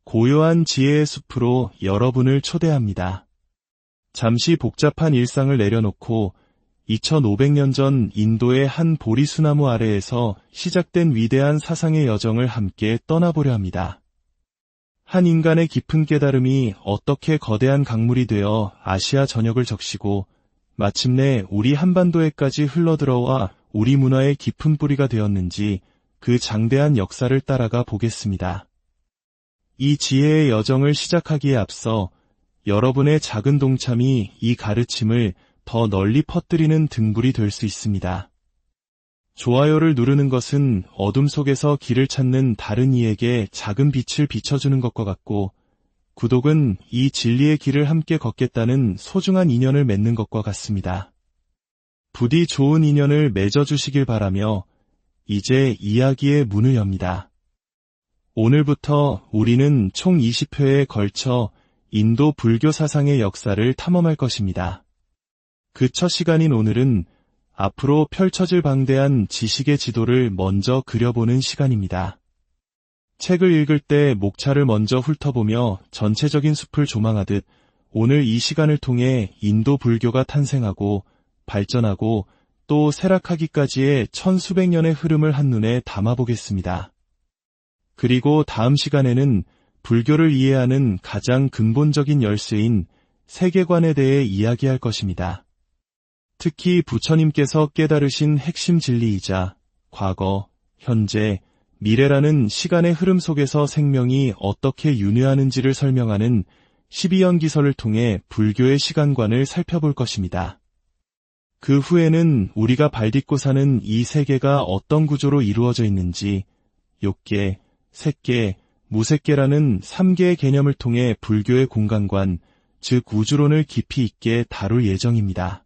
고요한 지혜의 숲으로 여러분을 초대합니다. 잠시 복잡한 일상을 내려놓고 2500년 전 인도의 한 보리수나무 아래에서 시작된 위대한 사상의 여정을 함께 떠나보려 합니다. 한 인간의 깊은 깨달음이 어떻게 거대한 강물이 되어 아시아 전역을 적시고 마침내 우리 한반도에까지 흘러들어와 우리 문화의 깊은 뿌리가 되었는지 그 장대한 역사를 따라가 보겠습니다. 이 지혜의 여정을 시작하기에 앞서 여러분의 작은 동참이 이 가르침을 더 널리 퍼뜨리는 등불이 될 수 있습니다. 좋아요를 누르는 것은 어둠 속에서 길을 찾는 다른 이에게 작은 빛을 비춰주는 것과 같고, 구독은 이 진리의 길을 함께 걷겠다는 소중한 인연을 맺는 것과 같습니다. 부디 좋은 인연을 맺어주시길 바라며 이제 이야기의 문을 엽니다. 오늘부터 우리는 총 20회에 걸쳐 인도 불교 사상의 역사를 탐험할 것입니다. 그 첫 시간인 오늘은 앞으로 펼쳐질 방대한 지식의 지도를 먼저 그려보는 시간입니다. 책을 읽을 때 목차를 먼저 훑어보며 전체적인 숲을 조망하듯 오늘 이 시간을 통해 인도 불교가 탄생하고 발전하고 또 쇠락하기까지의 천수백 년의 흐름을 한눈에 담아보겠습니다. 그리고 다음 시간에는 불교를 이해하는 가장 근본적인 열쇠인 세계관에 대해 이야기할 것입니다. 특히 부처님께서 깨달으신 핵심 진리이자 과거, 현재, 미래라는 시간의 흐름 속에서 생명이 어떻게 윤회하는지를 설명하는 12연기설을 통해 불교의 시간관을 살펴볼 것입니다. 그 후에는 우리가 발딛고 사는 이 세계가 어떤 구조로 이루어져 있는지 욕계, 색계, 무색계라는 3개의 개념을 통해 불교의 공간관, 즉 우주론을 깊이 있게 다룰 예정입니다.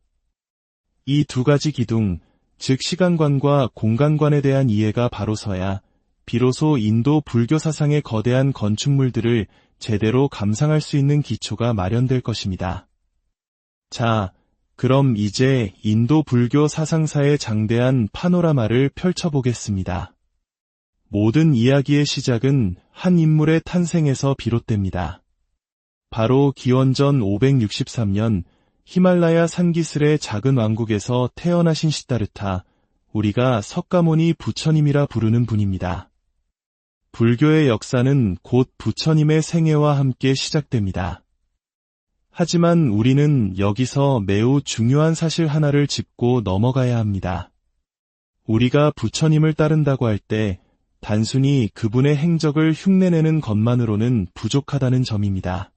이 두 가지 기둥, 즉 시간관과 공간관에 대한 이해가 바로 서야 비로소 인도 불교 사상의 거대한 건축물들을 제대로 감상할 수 있는 기초가 마련될 것입니다. 자, 그럼 이제 인도 불교 사상사의 장대한 파노라마를 펼쳐보겠습니다. 모든 이야기의 시작은 한 인물의 탄생에서 비롯됩니다. 바로 기원전 563년 히말라야 산기슭의 작은 왕국에서 태어나신 시다르타, 우리가 석가모니 부처님이라 부르는 분입니다. 불교의 역사는 곧 부처님의 생애와 함께 시작됩니다. 하지만 우리는 여기서 매우 중요한 사실 하나를 짚고 넘어가야 합니다. 우리가 부처님을 따른다고 할 때 단순히 그분의 행적을 흉내내는 것만으로는 부족하다는 점입니다.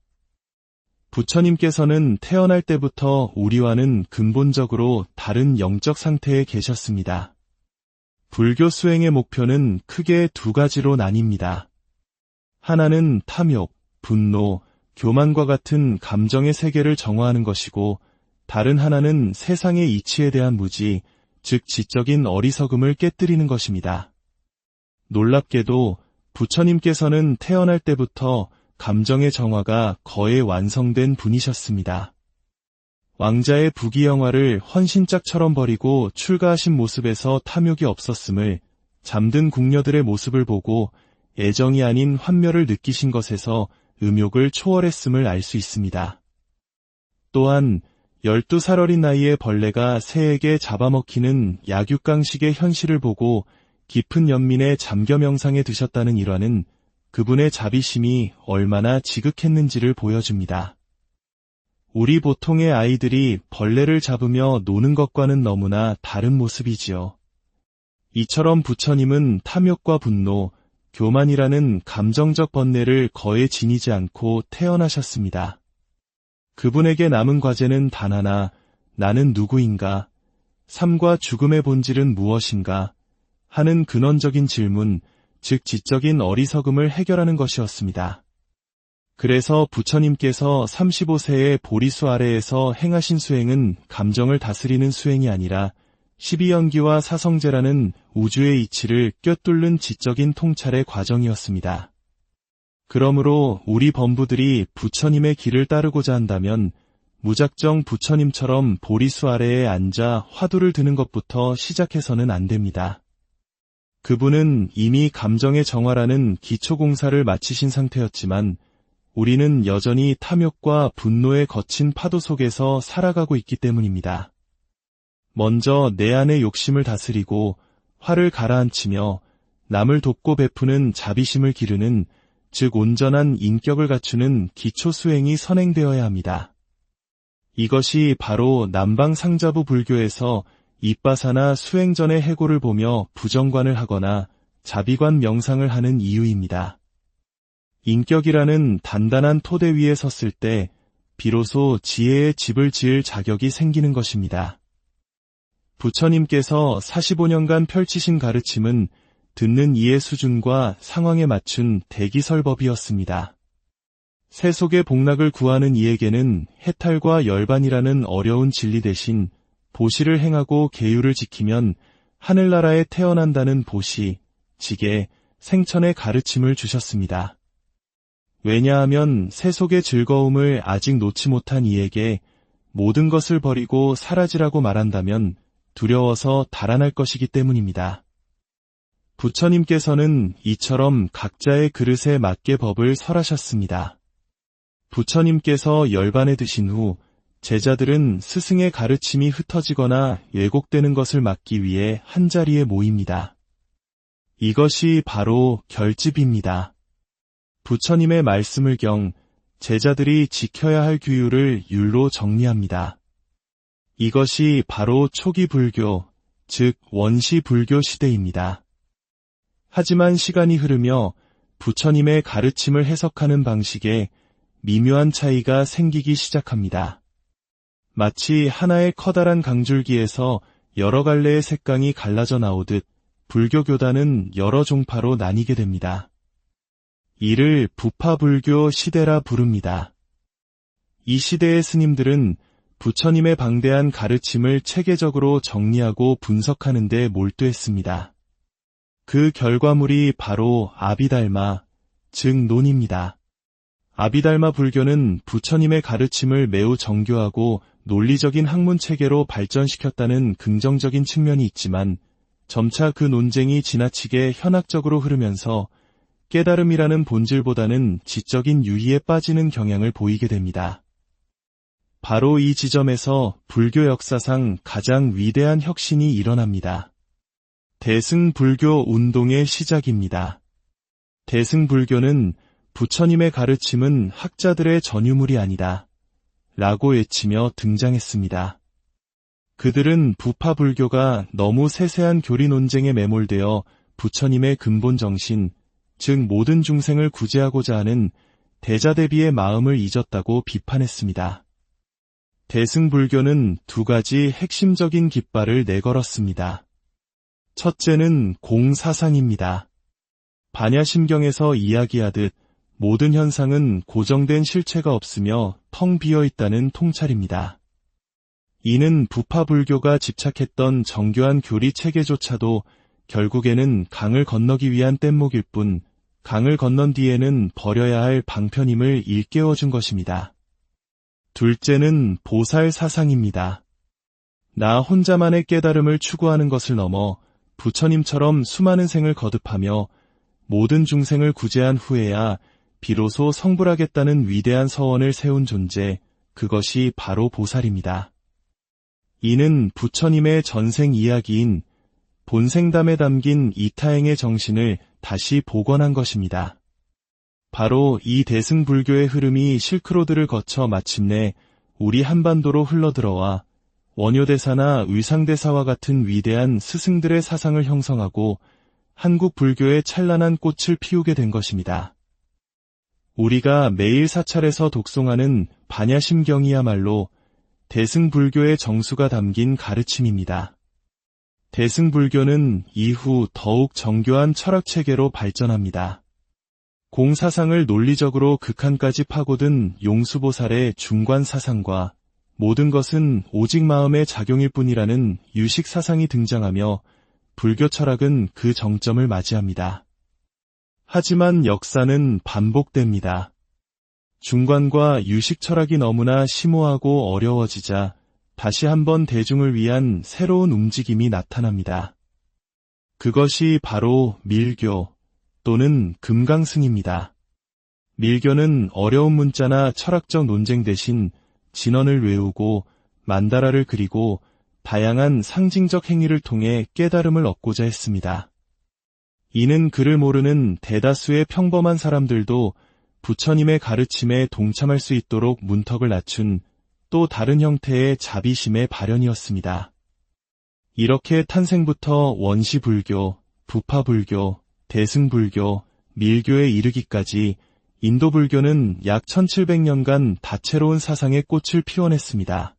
부처님께서는 태어날 때부터 우리와는 근본적으로 다른 영적 상태에 계셨습니다. 불교 수행의 목표는 크게 두 가지로 나뉩니다. 하나는 탐욕, 분노, 교만과 같은 감정의 세계를 정화하는 것이고, 다른 하나는 세상의 이치에 대한 무지, 즉 지적인 어리석음을 깨뜨리는 것입니다. 놀랍게도 부처님께서는 태어날 때부터 감정의 정화가 거의 완성된 분이셨습니다. 왕자의 부귀영화를 헌신짝처럼 버리고 출가하신 모습에서 탐욕이 없었음을, 잠든 궁녀들의 모습을 보고 애정이 아닌 환멸을 느끼신 것에서 음욕을 초월했음을 알 수 있습니다. 또한 12살 어린 나이에 벌레가 새에게 잡아먹히는 약육강식의 현실을 보고 깊은 연민의 잠겨 명상에 드셨다는 일화는 그분의 자비심이 얼마나 지극했는지를 보여줍니다. 우리 보통의 아이들이 벌레를 잡으며 노는 것과는 너무나 다른 모습이지요. 이처럼 부처님은 탐욕과 분노, 교만이라는 감정적 번뇌를 거에 지니지 않고 태어나셨습니다. 그분에게 남은 과제는 단 하나, 나는 누구인가? 삶과 죽음의 본질은 무엇인가? 하는 근원적인 질문, 즉 지적인 어리석음을 해결하는 것이었습니다. 그래서 부처님께서 35세의 보리수 아래에서 행하신 수행은 감정을 다스리는 수행이 아니라 12연기와 사성제라는 우주의 이치를 꿰뚫는 지적인 통찰의 과정이었습니다. 그러므로 우리 범부들이 부처님의 길을 따르고자 한다면 무작정 부처님처럼 보리수 아래에 앉아 화두를 드는 것부터 시작해서는 안 됩니다. 그분은 이미 감정의 정화라는 기초공사를 마치신 상태였지만 우리는 여전히 탐욕과 분노의 거친 파도 속에서 살아가고 있기 때문입니다. 먼저 내 안의 욕심을 다스리고 화를 가라앉히며 남을 돕고 베푸는 자비심을 기르는, 즉 온전한 인격을 갖추는 기초 수행이 선행되어야 합니다. 이것이 바로 남방상자부 불교에서 입바사나 수행 전의 해고를 보며 부정관을 하거나 자비관 명상을 하는 이유입니다. 인격이라는 단단한 토대 위에 섰을 때 비로소 지혜의 집을 지을 자격이 생기는 것입니다. 부처님께서 45년간 펼치신 가르침은 듣는 이의 수준과 상황에 맞춘 대기설법이었습니다. 세속의 복락을 구하는 이에게는 해탈과 열반이라는 어려운 진리 대신 보시를 행하고 계율을 지키면 하늘나라에 태어난다는 보시, 지계, 생천의 가르침을 주셨습니다. 왜냐하면 세속의 즐거움을 아직 놓지 못한 이에게 모든 것을 버리고 사라지라고 말한다면 두려워서 달아날 것이기 때문입니다. 부처님께서는 이처럼 각자의 그릇에 맞게 법을 설하셨습니다. 부처님께서 열반에 드신 후 제자들은 스승의 가르침이 흩어지거나 왜곡되는 것을 막기 위해 한자리에 모입니다. 이것이 바로 결집입니다. 부처님의 말씀을 경 제자들이 지켜야 할 규율을 율로 정리합니다. 이것이 바로 초기 불교, 즉 원시 불교 시대입니다. 하지만 시간이 흐르며 부처님의 가르침을 해석하는 방식에 미묘한 차이가 생기기 시작합니다. 마치 하나의 커다란 강줄기에서 여러 갈래의 색강이 갈라져 나오듯 불교 교단은 여러 종파로 나뉘게 됩니다. 이를 부파불교 시대라 부릅니다. 이 시대의 스님들은 부처님의 방대한 가르침을 체계적으로 정리하고 분석하는 데 몰두했습니다. 그 결과물이 바로 아비달마, 즉 논입니다. 아비달마 불교는 부처님의 가르침을 매우 정교하고 논리적인 학문체계로 발전시켰다는 긍정적인 측면이 있지만 점차 그 논쟁이 지나치게 현학적으로 흐르면서 깨달음이라는 본질보다는 지적인 유희에 빠지는 경향을 보이게 됩니다. 바로 이 지점에서 불교 역사상 가장 위대한 혁신이 일어납니다. 대승불교 운동의 시작입니다. 대승불교는 부처님의 가르침은 학자들의 전유물이 아니다 라고 외치며 등장했습니다. 그들은 부파불교가 너무 세세한 교리 논쟁에 매몰되어 부처님의 근본 정신, 즉 모든 중생을 구제하고자 하는 대자대비의 마음을 잊었다고 비판했습니다. 대승불교는 두 가지 핵심적인 깃발을 내걸었습니다. 첫째는 공사상입니다. 반야심경에서 이야기하듯 모든 현상은 고정된 실체가 없으며 텅 비어 있다는 통찰입니다. 이는 부파불교가 집착했던 정교한 교리 체계조차도 결국에는 강을 건너기 위한 뗏목일 뿐 강을 건넌 뒤에는 버려야 할 방편임을 일깨워준 것입니다. 둘째는 보살사상입니다. 나 혼자만의 깨달음을 추구하는 것을 넘어 부처님처럼 수많은 생을 거듭하며 모든 중생을 구제한 후에야 비로소 성불하겠다는 위대한 서원을 세운 존재, 그것이 바로 보살입니다. 이는 부처님의 전생 이야기인 본생담에 담긴 이타행의 정신을 다시 복원한 것입니다. 바로 이 대승불교의 흐름이 실크로드를 거쳐 마침내 우리 한반도로 흘러들어와 원효대사나 의상대사와 같은 위대한 스승들의 사상을 형성하고 한국 불교의 찬란한 꽃을 피우게 된 것입니다. 우리가 매일 사찰에서 독송하는 반야심경이야말로 대승불교의 정수가 담긴 가르침입니다. 대승불교는 이후 더욱 정교한 철학체계로 발전합니다. 공사상을 논리적으로 극한까지 파고든 용수보살의 중관사상과 모든 것은 오직 마음의 작용일 뿐이라는 유식사상이 등장하며 불교 철학은 그 정점을 맞이합니다. 하지만 역사는 반복됩니다. 중관과 유식 철학이 너무나 심오하고 어려워지자 다시 한번 대중을 위한 새로운 움직임이 나타납니다. 그것이 바로 밀교 또는 금강승입니다. 밀교는 어려운 문자나 철학적 논쟁 대신 진언을 외우고 만다라를 그리고 다양한 상징적 행위를 통해 깨달음을 얻고자 했습니다. 이는 그를 모르는 대다수의 평범한 사람들도 부처님의 가르침에 동참할 수 있도록 문턱을 낮춘 또 다른 형태의 자비심의 발현이었습니다. 이렇게 탄생부터 원시불교, 부파불교, 대승불교, 밀교에 이르기까지 인도 불교는 약 1700년간 다채로운 사상의 꽃을 피워냈습니다.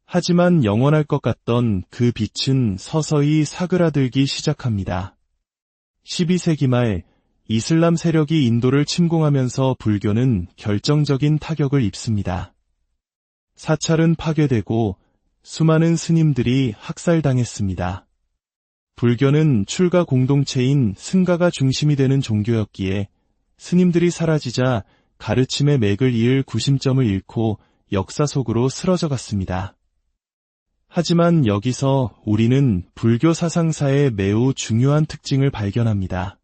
하지만 영원할 것 같던 그 빛은 서서히 사그라들기 시작합니다. 12세기 말 이슬람 세력이 인도를 침공하면서 불교는 결정적인 타격을 입습니다. 사찰은 파괴되고 수많은 스님들이 학살당했습니다. 불교는 출가 공동체인 승가가 중심이 되는 종교였기에 스님들이 사라지자 가르침의 맥을 이을 구심점을 잃고 역사 속으로 쓰러져 갔습니다. 하지만 여기서 우리는 불교 사상사의 매우 중요한 특징을 발견합니다.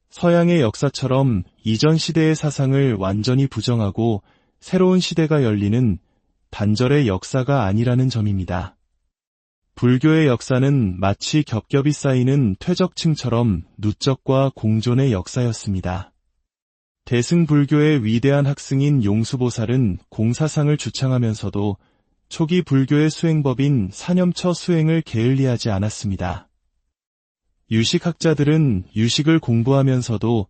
서양의 역사처럼 이전 시대의 사상을 완전히 부정하고 새로운 시대가 열리는 단절의 역사가 아니라는 점입니다. 불교의 역사는 마치 겹겹이 쌓이는 퇴적층처럼 누적과 공존의 역사였습니다. 대승불교의 위대한 학승인 용수보살은 공사상을 주창하면서도 초기 불교의 수행법인 사념처 수행을 게을리하지 않았습니다. 유식학자들은 유식을 공부하면서도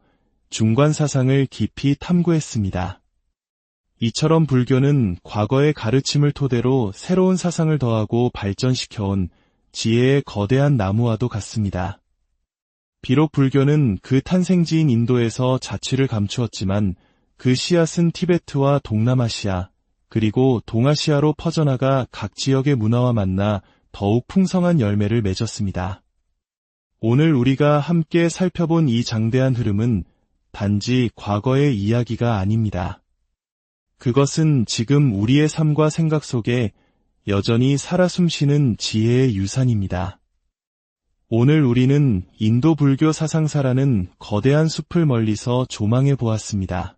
중관사상을 깊이 탐구했습니다. 이처럼 불교는 과거의 가르침을 토대로 새로운 사상을 더하고 발전시켜온 지혜의 거대한 나무와도 같습니다. 비록 불교는 그 탄생지인 인도에서 자취를 감추었지만 그 씨앗은 티베트와 동남아시아 그리고 동아시아로 퍼져나가 각 지역의 문화와 만나 더욱 풍성한 열매를 맺었습니다. 오늘 우리가 함께 살펴본 이 장대한 흐름은 단지 과거의 이야기가 아닙니다. 그것은 지금 우리의 삶과 생각 속에 여전히 살아 숨쉬는 지혜의 유산입니다. 오늘 우리는 인도 불교 사상사라는 거대한 숲을 멀리서 조망해 보았습니다.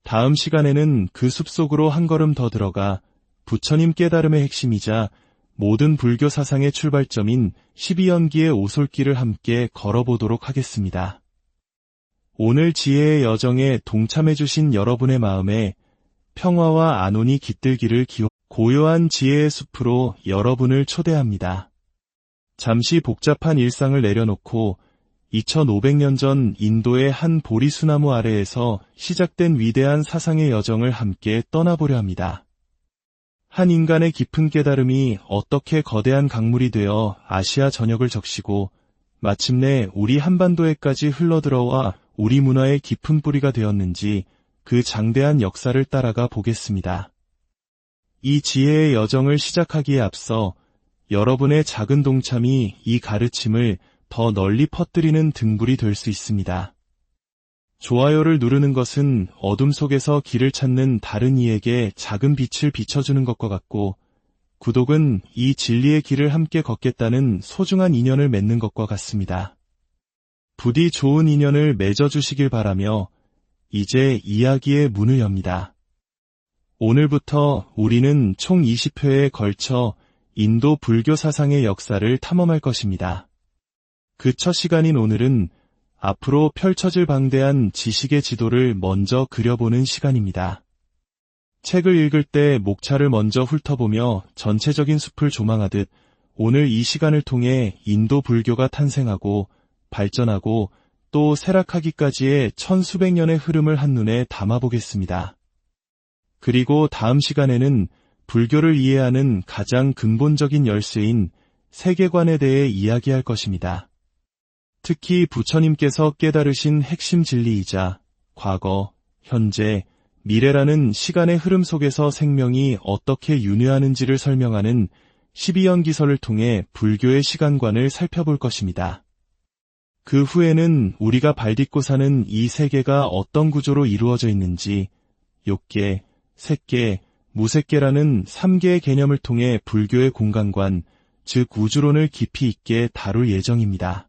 다음 시간에는 그 숲 속으로 한 걸음 더 들어가 부처님 깨달음의 핵심이자 모든 불교 사상의 출발점인 12연기의 오솔길을 함께 걸어보도록 하겠습니다. 오늘 지혜의 여정에 동참해주신 여러분의 마음에 평화와 안온이 깃들기를 고요한 지혜의 숲으로 여러분을 초대합니다. 잠시 복잡한 일상을 내려놓고 2500년 전 인도의 한 보리수나무 아래에서 시작된 위대한 사상의 여정을 함께 떠나보려 합니다. 한 인간의 깊은 깨달음이 어떻게 거대한 강물이 되어 아시아 전역을 적시고 마침내 우리 한반도에까지 흘러들어와 우리 문화의 깊은 뿌리가 되었는지 그 장대한 역사를 따라가 보겠습니다. 이 지혜의 여정을 시작하기에 앞서 여러분의 작은 동참이 이 가르침을 더 널리 퍼뜨리는 등불이 될 수 있습니다. 좋아요를 누르는 것은 어둠 속에서 길을 찾는 다른 이에게 작은 빛을 비춰주는 것과 같고, 구독은 이 진리의 길을 함께 걷겠다는 소중한 인연을 맺는 것과 같습니다. 부디 좋은 인연을 맺어주시길 바라며 이제 이야기의 문을 엽니다. 오늘부터 우리는 총 20회에 걸쳐 인도 불교 사상의 역사를 탐험할 것입니다. 그 첫 시간인 오늘은 앞으로 펼쳐질 방대한 지식의 지도를 먼저 그려보는 시간입니다. 책을 읽을 때 목차를 먼저 훑어보며 전체적인 숲을 조망하듯 오늘 이 시간을 통해 인도 불교가 탄생하고 발전하고 또 쇠락하기까지의 천수백 년의 흐름을 한눈에 담아보겠습니다. 그리고 다음 시간에는 불교를 이해하는 가장 근본적인 열쇠인 세계관에 대해 이야기할 것입니다. 특히 부처님께서 깨달으신 핵심 진리이자 과거, 현재, 미래라는 시간의 흐름 속에서 생명이 어떻게 윤회하는지를 설명하는 12연기설을 통해 불교의 시간관을 살펴볼 것입니다. 그 후에는 우리가 발딛고 사는 이 세계가 어떤 구조로 이루어져 있는지 욕계, 색계, 무색계라는 3개의 개념을 통해 불교의 공간관, 즉 우주론을 깊이 있게 다룰 예정입니다.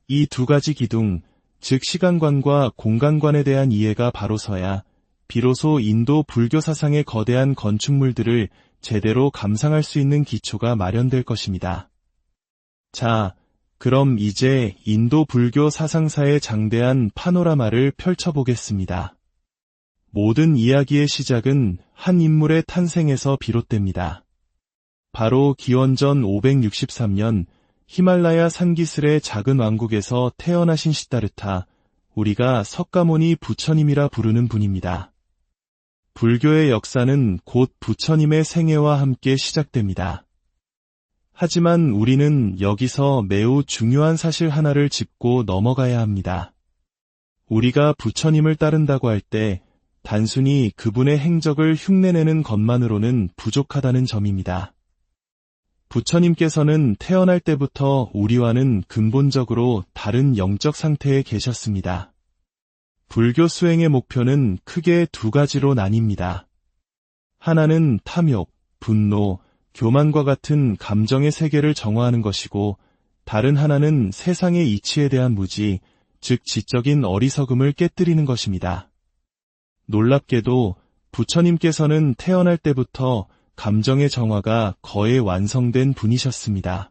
이 두 가지 기둥, 즉 시간관과 공간관에 대한 이해가 바로 서야 비로소 인도 불교 사상의 거대한 건축물들을 제대로 감상할 수 있는 기초가 마련될 것입니다. 자, 그럼 이제 인도 불교 사상사의 장대한 파노라마를 펼쳐보겠습니다. 모든 이야기의 시작은 한 인물의 탄생에서 비롯됩니다. 바로 기원전 563년 히말라야 산기슭의 작은 왕국에서 태어나신 시다르타, 우리가 석가모니 부처님이라 부르는 분입니다. 불교의 역사는 곧 부처님의 생애와 함께 시작됩니다. 하지만 우리는 여기서 매우 중요한 사실 하나를 짚고 넘어가야 합니다. 우리가 부처님을 따른다고 할 때 단순히 그분의 행적을 흉내내는 것만으로는 부족하다는 점입니다. 부처님께서는 태어날 때부터 우리와는 근본적으로 다른 영적 상태에 계셨습니다. 불교 수행의 목표는 크게 두 가지로 나뉩니다. 하나는 탐욕, 분노, 교만과 같은 감정의 세계를 정화하는 것이고, 다른 하나는 세상의 이치에 대한 무지, 즉 지적인 어리석음을 깨뜨리는 것입니다. 놀랍게도 부처님께서는 태어날 때부터 감정의 정화가 거의 완성된 분이셨습니다.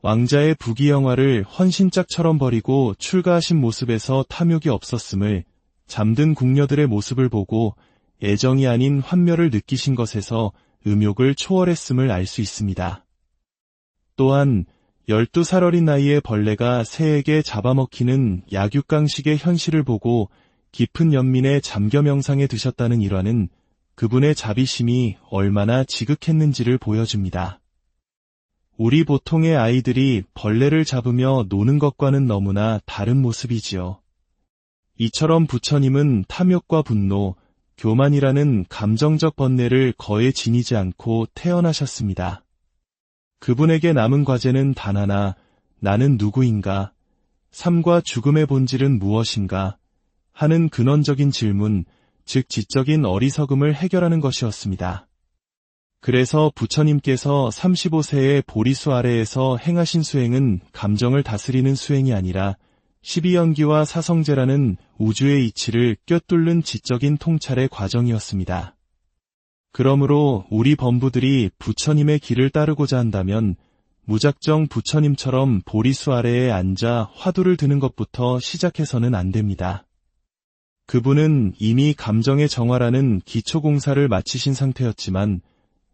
왕자의 부귀영화를 헌신짝처럼 버리고 출가하신 모습에서 탐욕이 없었음을, 잠든 궁녀들의 모습을 보고 애정이 아닌 환멸을 느끼신 것에서 음욕을 초월했음을 알 수 있습니다. 또한 12살 어린 나이에 벌레가 새에게 잡아먹히는 약육강식의 현실을 보고 깊은 연민에 잠겨 명상에 드셨다는 일화는 그분의 자비심이 얼마나 지극했는지를 보여줍니다. 우리 보통의 아이들이 벌레를 잡으며 노는 것과는 너무나 다른 모습이지요. 이처럼 부처님은 탐욕과 분노, 교만이라는 감정적 번뇌를 거에 지니지 않고 태어나셨습니다. 그분에게 남은 과제는 단 하나, 나는 누구인가? 삶과 죽음의 본질은 무엇인가? 하는 근원적인 질문, 즉 지적인 어리석음을 해결하는 것이었습니다. 그래서 부처님께서 35세의 보리수 아래에서 행하신 수행은 감정을 다스리는 수행이 아니라 12연기와 사성제라는 우주의 이치를 꿰뚫는 지적인 통찰의 과정이었습니다. 그러므로 우리 범부들이 부처님의 길을 따르고자 한다면 무작정 부처님처럼 보리수 아래에 앉아 화두를 드는 것부터 시작해서는 안 됩니다. 그분은 이미 감정의 정화라는 기초공사를 마치신 상태였지만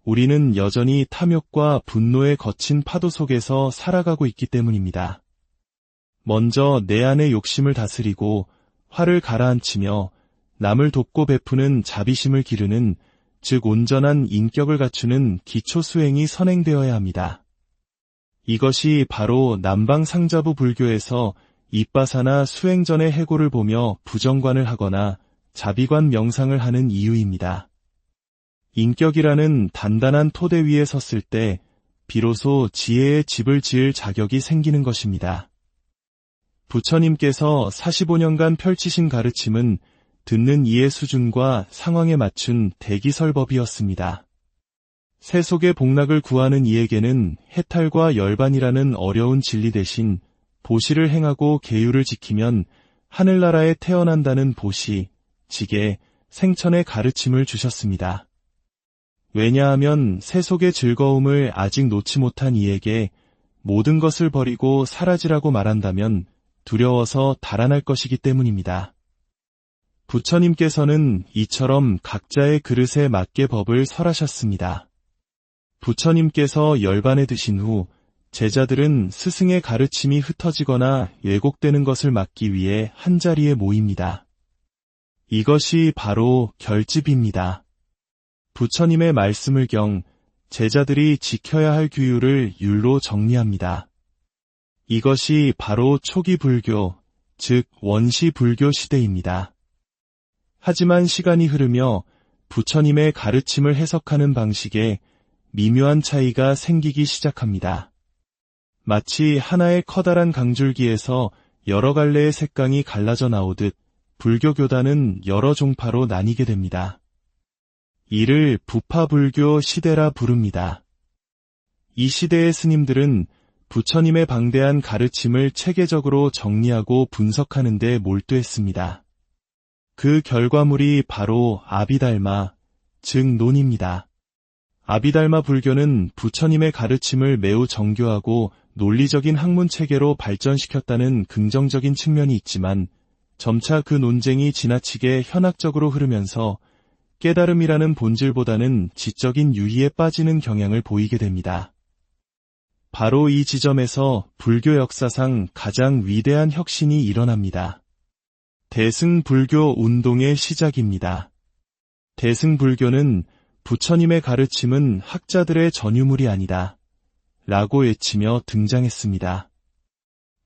우리는 여전히 탐욕과 분노의 거친 파도 속에서 살아가고 있기 때문입니다. 먼저 내 안의 욕심을 다스리고 화를 가라앉히며 남을 돕고 베푸는 자비심을 기르는, 즉 온전한 인격을 갖추는 기초 수행이 선행되어야 합니다. 이것이 바로 남방상자부 불교에서 입바사나 수행 전의 해고를 보며 부정관을 하거나 자비관 명상을 하는 이유입니다. 인격이라는 단단한 토대 위에 섰을 때 비로소 지혜의 집을 지을 자격이 생기는 것입니다. 부처님께서 45년간 펼치신 가르침은 듣는 이의 수준과 상황에 맞춘 대기설법이었습니다. 세속의 복락을 구하는 이에게는 해탈과 열반이라는 어려운 진리 대신 보시를 행하고 계율을 지키면 하늘나라에 태어난다는 보시, 지계, 생천의 가르침을 주셨습니다. 왜냐하면 세속의 즐거움을 아직 놓지 못한 이에게 모든 것을 버리고 사라지라고 말한다면 두려워서 달아날 것이기 때문입니다. 부처님께서는 이처럼 각자의 그릇에 맞게 법을 설하셨습니다. 부처님께서 열반에 드신 후 제자들은 스승의 가르침이 흩어지거나 왜곡되는 것을 막기 위해 한자리에 모입니다. 이것이 바로 결집입니다. 부처님의 말씀을 경 제자들이 지켜야 할 규율을 율로 정리합니다. 이것이 바로 초기 불교, 즉 원시 불교 시대입니다. 하지만 시간이 흐르며 부처님의 가르침을 해석하는 방식에 미묘한 차이가 생기기 시작합니다. 마치 하나의 커다란 강줄기에서 여러 갈래의 색강이 갈라져 나오듯 불교 교단은 여러 종파로 나뉘게 됩니다. 이를 부파불교 시대라 부릅니다. 이 시대의 스님들은 부처님의 방대한 가르침을 체계적으로 정리하고 분석하는 데 몰두했습니다. 그 결과물이 바로 아비달마, 즉 논입니다. 아비달마 불교는 부처님의 가르침을 매우 정교하고 논리적인 학문 체계로 발전시켰다는 긍정적인 측면이 있지만 점차 그 논쟁이 지나치게 현학적으로 흐르면서 깨달음이라는 본질보다는 지적인 유희에 빠지는 경향을 보이게 됩니다. 바로 이 지점에서 불교 역사상 가장 위대한 혁신이 일어납니다. 대승불교 운동의 시작입니다. 대승불교는 부처님의 가르침은 학자들의 전유물이 아니다 라고 외치며 등장했습니다.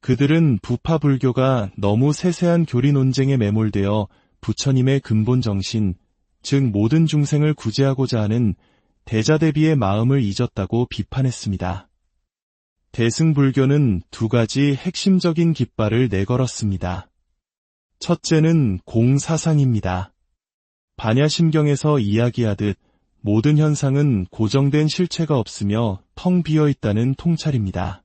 그들은 부파불교가 너무 세세한 교리 논쟁에 매몰되어 부처님의 근본 정신, 즉 모든 중생을 구제하고자 하는 대자대비의 마음을 잊었다고 비판했습니다. 대승불교는 두 가지 핵심적인 깃발을 내걸었습니다. 첫째는 공사상입니다. 반야심경에서 이야기하듯 모든 현상은 고정된 실체가 없으며 텅 비어있다는 통찰입니다.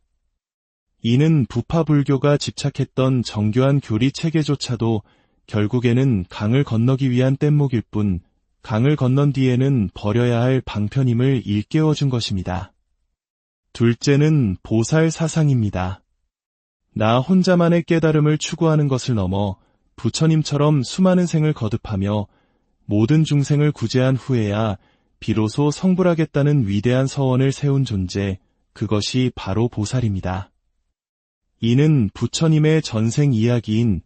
이는 부파불교가 집착했던 정교한 교리 체계조차도 결국에는 강을 건너기 위한 뗏목일 뿐 강을 건넌 뒤에는 버려야 할 방편임을 일깨워준 것입니다. 둘째는 보살사상입니다. 나 혼자만의 깨달음을 추구하는 것을 넘어 부처님처럼 수많은 생을 거듭하며 모든 중생을 구제한 후에야 비로소 성불하겠다는 위대한 서원을 세운 존재, 그것이 바로 보살입니다. 이는 부처님의 전생 이야기인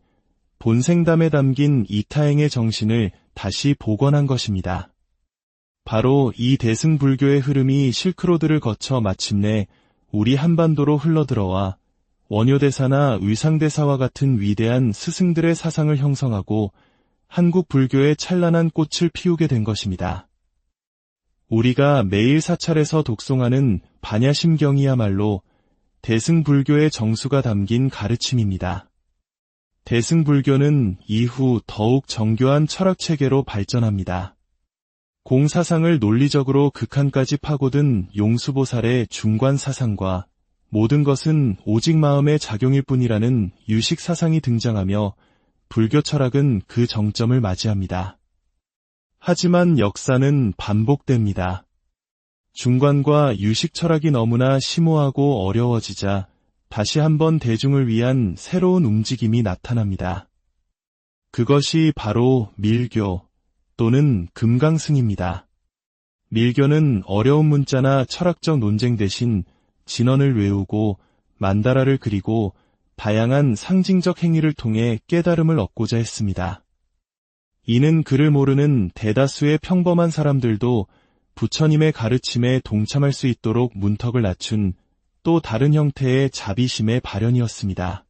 본생담에 담긴 이타행의 정신을 다시 복원한 것입니다. 바로 이 대승불교의 흐름이 실크로드를 거쳐 마침내 우리 한반도로 흘러들어와 원효대사나 의상대사와 같은 위대한 스승들의 사상을 형성하고 한국 불교의 찬란한 꽃을 피우게 된 것입니다. 우리가 매일 사찰에서 독송하는 반야심경이야말로 대승불교의 정수가 담긴 가르침입니다. 대승불교는 이후 더욱 정교한 철학체계로 발전합니다. 공사상을 논리적으로 극한까지 파고든 용수보살의 중관사상과 모든 것은 오직 마음의 작용일 뿐이라는 유식사상이 등장하며 불교 철학은 그 정점을 맞이합니다. 하지만 역사는 반복됩니다. 중관과 유식 철학이 너무나 심오하고 어려워지자 다시 한번 대중을 위한 새로운 움직임이 나타납니다. 그것이 바로 밀교 또는 금강승입니다. 밀교는 어려운 문자나 철학적 논쟁 대신 진언을 외우고 만다라를 그리고 다양한 상징적 행위를 통해 깨달음을 얻고자 했습니다. 이는 그를 모르는 대다수의 평범한 사람들도 부처님의 가르침에 동참할 수 있도록 문턱을 낮춘 또 다른 형태의 자비심의 발현이었습니다.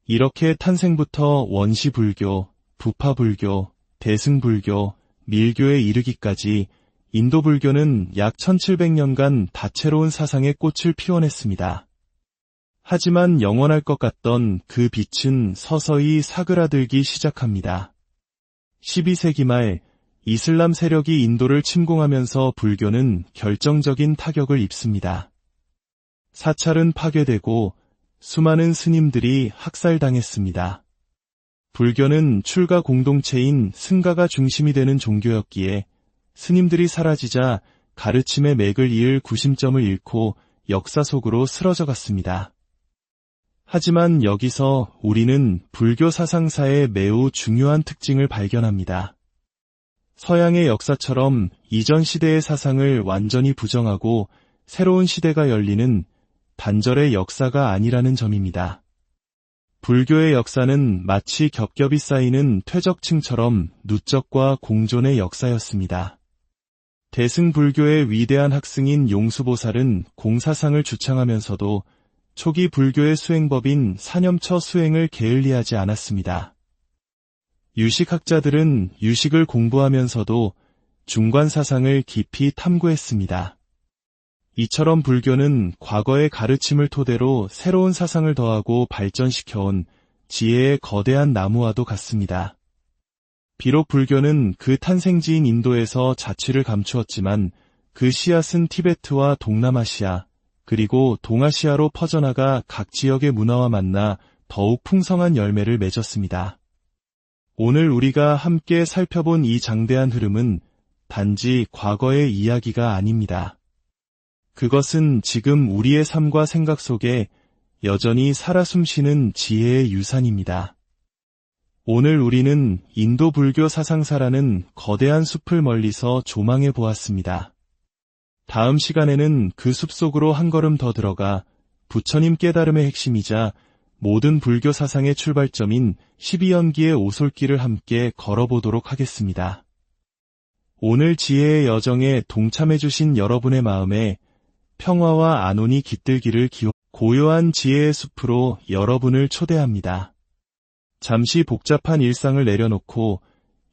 이렇게 탄생부터 원시불교, 부파불교, 대승불교, 밀교에 이르기까지 인도불교는 약 1700년간 다채로운 사상의 꽃을 피워냈습니다. 하지만 영원할 것 같던 그 빛은 서서히 사그라들기 시작합니다. 12세기 말 이슬람 세력이 인도를 침공하면서 불교는 결정적인 타격을 입습니다. 사찰은 파괴되고 수많은 스님들이 학살당했습니다. 불교는 출가 공동체인 승가가 중심이 되는 종교였기에 스님들이 사라지자 가르침의 맥을 이을 구심점을 잃고 역사 속으로 쓰러져 갔습니다. 하지만 여기서 우리는 불교 사상사의 매우 중요한 특징을 발견합니다. 서양의 역사처럼 이전 시대의 사상을 완전히 부정하고 새로운 시대가 열리는 단절의 역사가 아니라는 점입니다. 불교의 역사는 마치 겹겹이 쌓이는 퇴적층처럼 누적과 공존의 역사였습니다. 대승불교의 위대한 학승인 용수보살은 공사상을 주창하면서도 초기 불교의 수행법인 사념처 수행을 게을리하지 않았습니다. 유식학자들은 유식을 공부하면서도 중관사상을 깊이 탐구했습니다. 이처럼 불교는 과거의 가르침을 토대로 새로운 사상을 더하고 발전시켜온 지혜의 거대한 나무와도 같습니다. 비록 불교는 그 탄생지인 인도에서 자취를 감추었지만 그 씨앗은 티베트와 동남아시아, 그리고 동아시아로 퍼져나가 각 지역의 문화와 만나 더욱 풍성한 열매를 맺었습니다. 오늘 우리가 함께 살펴본 이 장대한 흐름은 단지 과거의 이야기가 아닙니다. 그것은 지금 우리의 삶과 생각 속에 여전히 살아 숨쉬는 지혜의 유산입니다. 오늘 우리는 인도 불교 사상사라는 거대한 숲을 멀리서 조망해 보았습니다. 다음 시간에는 그 숲 속으로 한 걸음 더 들어가 부처님 깨달음의 핵심이자 모든 불교 사상의 출발점인 12연기의 오솔길을 함께 걸어보도록 하겠습니다. 오늘 지혜의 여정에 동참해주신 여러분의 마음에 평화와 안온이 깃들기를 고요한 지혜의 숲으로 여러분을 초대합니다. 잠시 복잡한 일상을 내려놓고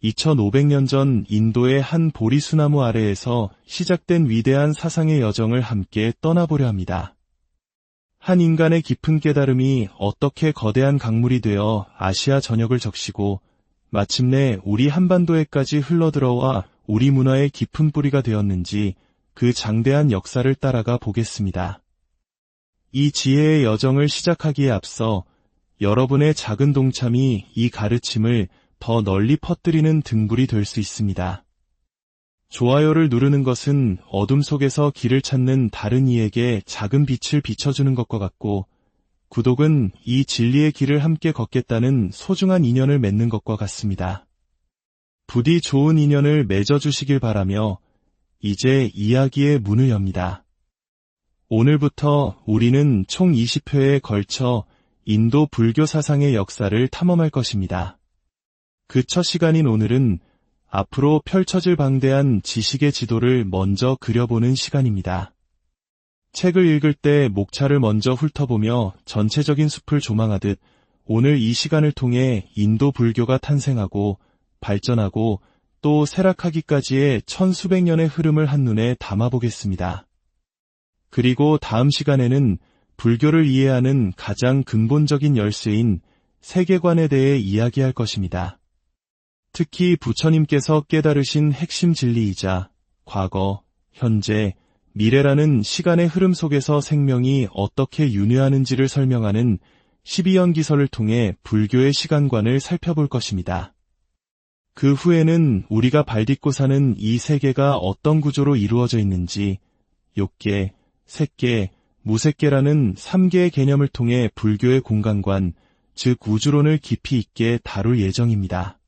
2500년 전 인도의 한 보리수나무 아래에서 시작된 위대한 사상의 여정을 함께 떠나보려 합니다. 한 인간의 깊은 깨달음이 어떻게 거대한 강물이 되어 아시아 전역을 적시고 마침내 우리 한반도에까지 흘러들어와 우리 문화의 깊은 뿌리가 되었는지 그 장대한 역사를 따라가 보겠습니다. 이 지혜의 여정을 시작하기에 앞서 여러분의 작은 동참이 이 가르침을 더 널리 퍼뜨리는 등불이 될 수 있습니다. 좋아요를 누르는 것은 어둠 속에서 길을 찾는 다른 이에게 작은 빛을 비춰주는 것과 같고, 구독은 이 진리의 길을 함께 걷겠다는 소중한 인연을 맺는 것과 같습니다. 부디 좋은 인연을 맺어주시길 바라며 이제 이야기의 문을 엽니다. 오늘부터 우리는 총 20회에 걸쳐 인도 불교 사상의 역사를 탐험할 것입니다. 그 첫 시간인 오늘은 앞으로 펼쳐질 방대한 지식의 지도를 먼저 그려보는 시간입니다. 책을 읽을 때 목차를 먼저 훑어보며 전체적인 숲을 조망하듯 오늘 이 시간을 통해 인도 불교가 탄생하고 발전하고 또 쇠락하기까지의 천수백 년의 흐름을 한눈에 담아보겠습니다. 그리고 다음 시간에는 불교를 이해하는 가장 근본적인 열쇠인 세계관에 대해 이야기할 것입니다. 특히 부처님께서 깨달으신 핵심 진리이자 과거, 현재, 미래라는 시간의 흐름 속에서 생명이 어떻게 윤회하는지를 설명하는 12연기설을 통해 불교의 시간관을 살펴볼 것입니다. 그 후에는 우리가 발딛고 사는 이 세계가 어떤 구조로 이루어져 있는지 욕계, 색계, 무색계라는 3개의 개념을 통해 불교의 공간관, 즉 우주론을 깊이 있게 다룰 예정입니다.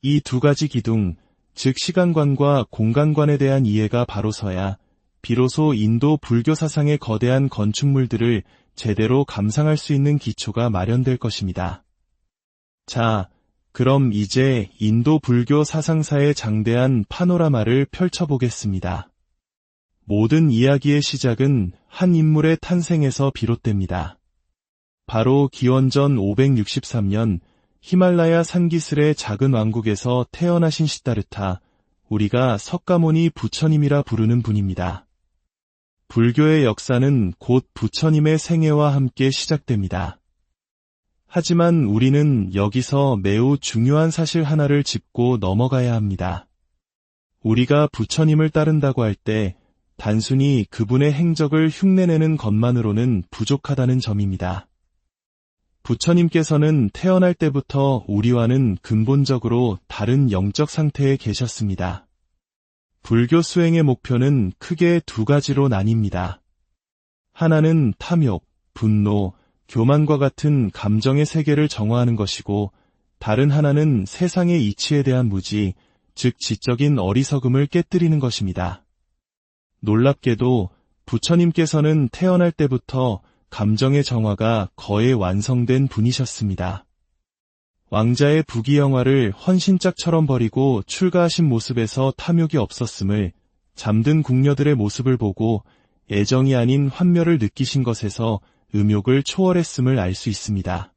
이 두 가지 기둥, 즉 시간관과 공간관에 대한 이해가 바로 서야 비로소 인도 불교 사상의 거대한 건축물들을 제대로 감상할 수 있는 기초가 마련될 것입니다. 자, 그럼 이제 인도 불교 사상사의 장대한 파노라마를 펼쳐보겠습니다. 모든 이야기의 시작은 한 인물의 탄생에서 비롯됩니다. 바로 기원전 563년 히말라야 산기슭의 작은 왕국에서 태어나신 시다르타, 우리가 석가모니 부처님이라 부르는 분입니다. 불교의 역사는 곧 부처님의 생애와 함께 시작됩니다. 하지만 우리는 여기서 매우 중요한 사실 하나를 짚고 넘어가야 합니다. 우리가 부처님을 따른다고 할 때 단순히 그분의 행적을 흉내내는 것만으로는 부족하다는 점입니다. 부처님께서는 태어날 때부터 우리와는 근본적으로 다른 영적 상태에 계셨습니다. 불교 수행의 목표는 크게 두 가지로 나뉩니다. 하나는 탐욕, 분노, 교만과 같은 감정의 세계를 정화하는 것이고, 다른 하나는 세상의 이치에 대한 무지, 즉 지적인 어리석음을 깨뜨리는 것입니다. 놀랍게도 부처님께서는 태어날 때부터 감정의 정화가 거의 완성된 분이셨습니다. 왕자의 부귀영화를 헌신짝처럼 버리고 출가하신 모습에서 탐욕이 없었음을, 잠든 궁녀들의 모습을 보고 애정이 아닌 환멸을 느끼신 것에서 음욕을 초월했음을 알 수 있습니다.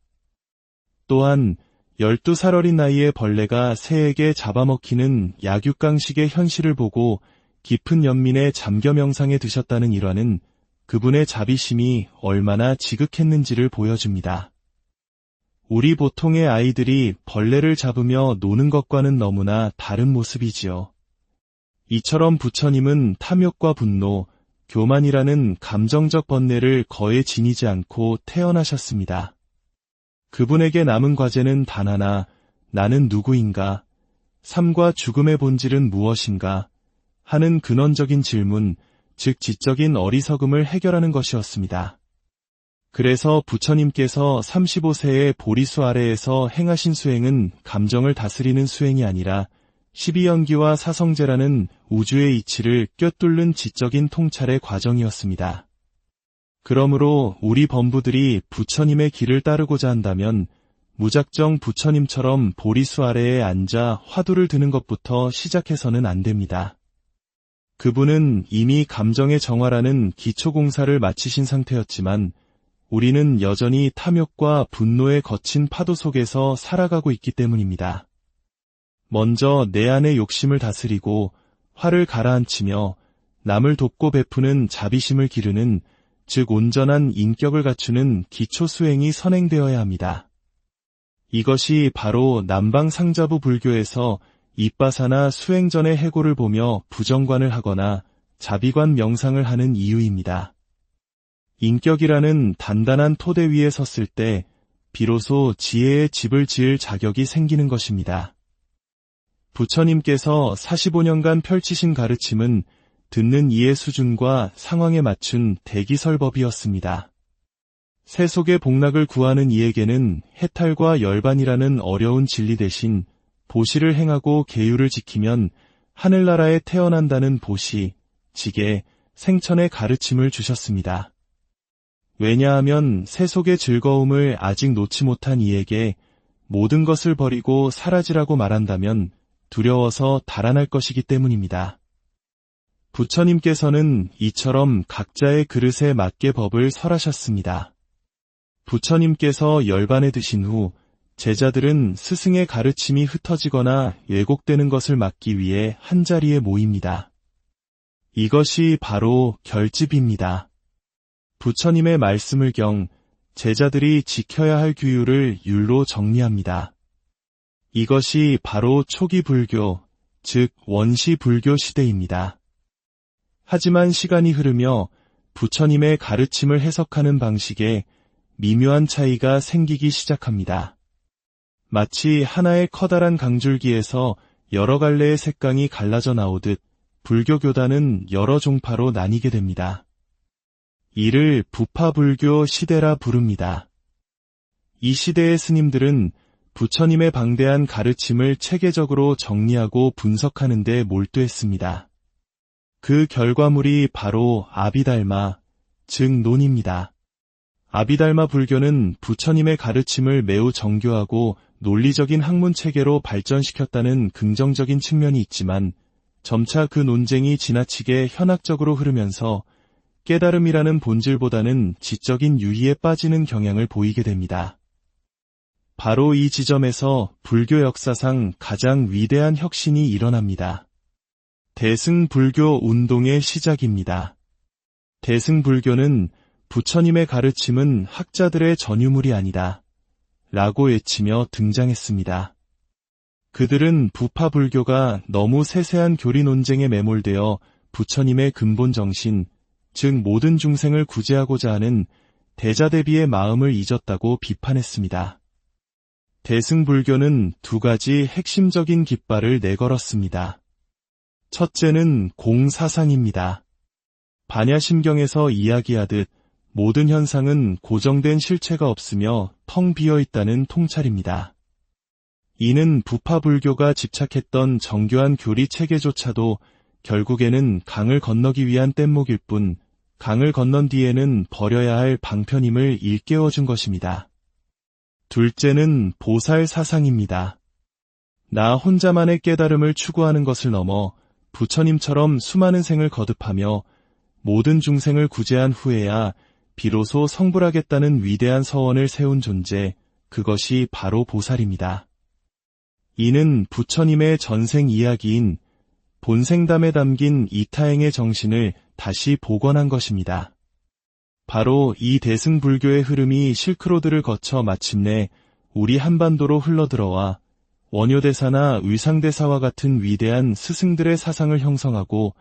또한 12살 어린 나이에 벌레가 새에게 잡아먹히는 약육강식의 현실을 보고 깊은 연민의 잠겨 명상에 드셨다는 일화는 그분의 자비심이 얼마나 지극했는지를 보여줍니다. 우리 보통의 아이들이 벌레를 잡으며 노는 것과는 너무나 다른 모습이지요. 이처럼 부처님은 탐욕과 분노, 교만이라는 감정적 번뇌를 거에 지니지 않고 태어나셨습니다. 그분에게 남은 과제는 단 하나, 나는 누구인가? 삶과 죽음의 본질은 무엇인가? 하는 근원적인 질문, 즉 지적인 어리석음을 해결하는 것이었습니다. 그래서 부처님께서 35세의 보리수 아래에서 행하신 수행은 감정을 다스리는 수행이 아니라 12연기와 사성제라는 우주의 이치를 꿰뚫는 지적인 통찰의 과정이었습니다. 그러므로 우리 범부들이 부처님의 길을 따르고자 한다면 무작정 부처님처럼 보리수 아래에 앉아 화두를 드는 것부터 시작해서는 안 됩니다. 그분은 이미 감정의 정화라는 기초공사를 마치신 상태였지만 우리는 여전히 탐욕과 분노의 거친 파도 속에서 살아가고 있기 때문입니다. 먼저 내 안의 욕심을 다스리고 화를 가라앉히며 남을 돕고 베푸는 자비심을 기르는, 즉 온전한 인격을 갖추는 기초 수행이 선행되어야 합니다. 이것이 바로 남방상자부 불교에서 입바사나 수행 전의 해고를 보며 부정관을 하거나 자비관 명상을 하는 이유입니다. 인격이라는 단단한 토대 위에 섰을 때 비로소 지혜의 집을 지을 자격이 생기는 것입니다. 부처님께서 45년간 펼치신 가르침은 듣는 이의 수준과 상황에 맞춘 대기설법이었습니다. 세속의 복락을 구하는 이에게는 해탈과 열반이라는 어려운 진리 대신 보시를 행하고 계율을 지키면 하늘나라에 태어난다는 보시, 지계, 생천의 가르침을 주셨습니다. 왜냐하면 세속의 즐거움을 아직 놓지 못한 이에게 모든 것을 버리고 사라지라고 말한다면 두려워서 달아날 것이기 때문입니다. 부처님께서는 이처럼 각자의 그릇에 맞게 법을 설하셨습니다. 부처님께서 열반에 드신 후 제자들은 스승의 가르침이 흩어지거나 왜곡되는 것을 막기 위해 한자리에 모입니다. 이것이 바로 결집입니다. 부처님의 말씀을 경 제자들이 지켜야 할 규율을 율로 정리합니다. 이것이 바로 초기 불교, 즉 원시 불교 시대입니다. 하지만 시간이 흐르며 부처님의 가르침을 해석하는 방식에 미묘한 차이가 생기기 시작합니다. 마치 하나의 커다란 강줄기에서 여러 갈래의 색강이 갈라져 나오듯 불교 교단은 여러 종파로 나뉘게 됩니다. 이를 부파불교 시대라 부릅니다. 이 시대의 스님들은 부처님의 방대한 가르침을 체계적으로 정리하고 분석하는 데 몰두했습니다. 그 결과물이 바로 아비달마, 즉 논입니다. 아비달마 불교는 부처님의 가르침을 매우 정교하고 논리적인 학문체계로 발전시켰다는 긍정적인 측면이 있지만 점차 그 논쟁이 지나치게 현학적으로 흐르면서 깨달음이라는 본질보다는 지적인 유희에 빠지는 경향을 보이게 됩니다. 바로 이 지점에서 불교 역사상 가장 위대한 혁신이 일어납니다. 대승불교 운동의 시작입니다. 대승불교는 부처님의 가르침은 학자들의 전유물이 아니다 라고 외치며 등장했습니다. 그들은 부파불교가 너무 세세한 교리 논쟁에 매몰되어 부처님의 근본 정신, 즉 모든 중생을 구제하고자 하는 대자대비의 마음을 잊었다고 비판했습니다. 대승불교는 두 가지 핵심적인 깃발을 내걸었습니다. 첫째는 공사상입니다. 반야심경에서 이야기하듯 모든 현상은 고정된 실체가 없으며 텅 비어 있다는 통찰입니다. 이는 부파불교가 집착했던 정교한 교리 체계조차도 결국에는 강을 건너기 위한 뗏목일 뿐 강을 건넌 뒤에는 버려야 할 방편임을 일깨워준 것입니다. 둘째는 보살사상입니다. 나 혼자만의 깨달음을 추구하는 것을 넘어 부처님처럼 수많은 생을 거듭하며 모든 중생을 구제한 후에야 비로소 성불하겠다는 위대한 서원을 세운 존재, 그것이 바로 보살입니다. 이는 부처님의 전생 이야기인 본생담에 담긴 이타행의 정신을 다시 복원한 것입니다. 바로 이 대승불교의 흐름이 실크로드를 거쳐 마침내 우리 한반도로 흘러들어와 원효대사나 의상대사와 같은 위대한 스승들의 사상을 형성하고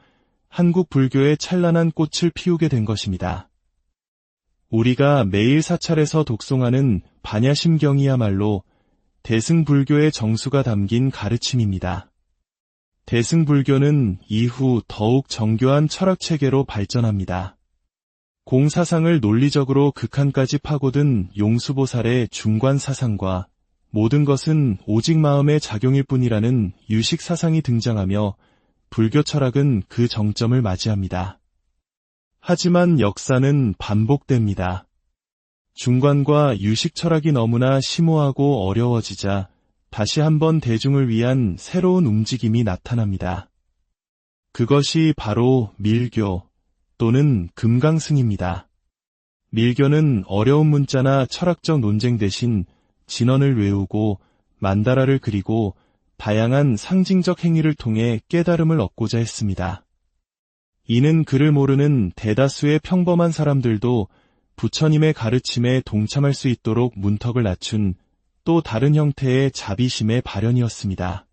한국 불교의 찬란한 꽃을 피우게 된 것입니다. 우리가 매일 사찰에서 독송하는 반야심경이야말로 대승불교의 정수가 담긴 가르침입니다. 대승불교는 이후 더욱 정교한 철학체계로 발전합니다. 공사상을 논리적으로 극한까지 파고든 용수보살의 중관사상과 모든 것은 오직 마음의 작용일 뿐이라는 유식사상이 등장하며 불교 철학은 그 정점을 맞이합니다. 하지만 역사는 반복됩니다. 중관과 유식 철학이 너무나 심오하고 어려워지자 다시 한번 대중을 위한 새로운 움직임이 나타납니다. 그것이 바로 밀교 또는 금강승입니다. 밀교는 어려운 문자나 철학적 논쟁 대신 진언을 외우고 만다라를 그리고 다양한 상징적 행위를 통해 깨달음을 얻고자 했습니다. 이는 그를 모르는 대다수의 평범한 사람들도 부처님의 가르침에 동참할 수 있도록 문턱을 낮춘 또 다른 형태의 자비심의 발현이었습니다.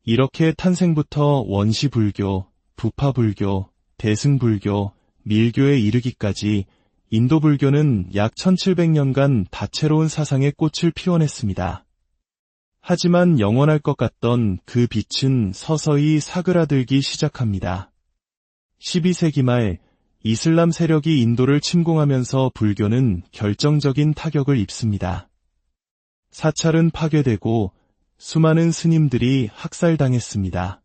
이렇게 탄생부터 원시불교, 부파불교, 대승불교, 밀교에 이르기까지 인도 불교는 약 1700년간 다채로운 사상의 꽃을 피워냈습니다. 하지만 영원할 것 같던 그 빛은 서서히 사그라들기 시작합니다. 12세기 말 이슬람 세력이 인도를 침공하면서 불교는 결정적인 타격을 입습니다. 사찰은 파괴되고 수많은 스님들이 학살당했습니다.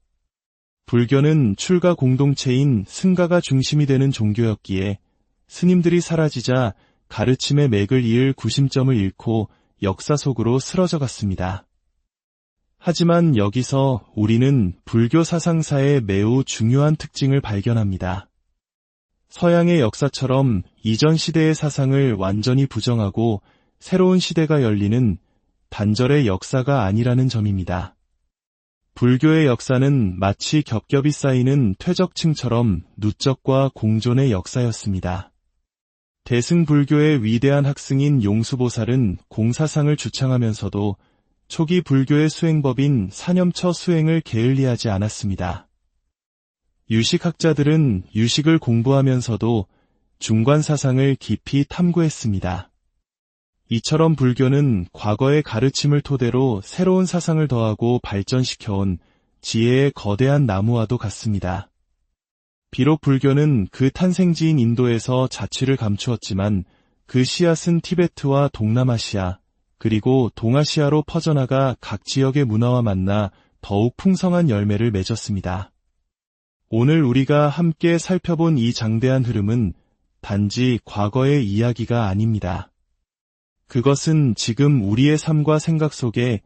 불교는 출가 공동체인 승가가 중심이 되는 종교였기에 스님들이 사라지자 가르침의 맥을 이을 구심점을 잃고 역사 속으로 쓰러져 갔습니다. 하지만 여기서 우리는 불교 사상사의 매우 중요한 특징을 발견합니다. 서양의 역사처럼 이전 시대의 사상을 완전히 부정하고 새로운 시대가 열리는 단절의 역사가 아니라는 점입니다. 불교의 역사는 마치 겹겹이 쌓이는 퇴적층처럼 누적과 공존의 역사였습니다. 대승불교의 위대한 학승인 용수보살은 공사상을 주창하면서도 초기 불교의 수행법인 사념처 수행을 게을리하지 않았습니다. 유식학자들은 유식을 공부하면서도 중관사상을 깊이 탐구했습니다. 이처럼 불교는 과거의 가르침을 토대로 새로운 사상을 더하고 발전시켜온 지혜의 거대한 나무와도 같습니다. 비록 불교는 그 탄생지인 인도에서 자취를 감추었지만 그 씨앗은 티베트와 동남아시아 그리고 동아시아로 퍼져나가 각 지역의 문화와 만나 더욱 풍성한 열매를 맺었습니다. 오늘 우리가 함께 살펴본 이 장대한 흐름은 단지 과거의 이야기가 아닙니다. 그것은 지금 우리의 삶과 생각 속에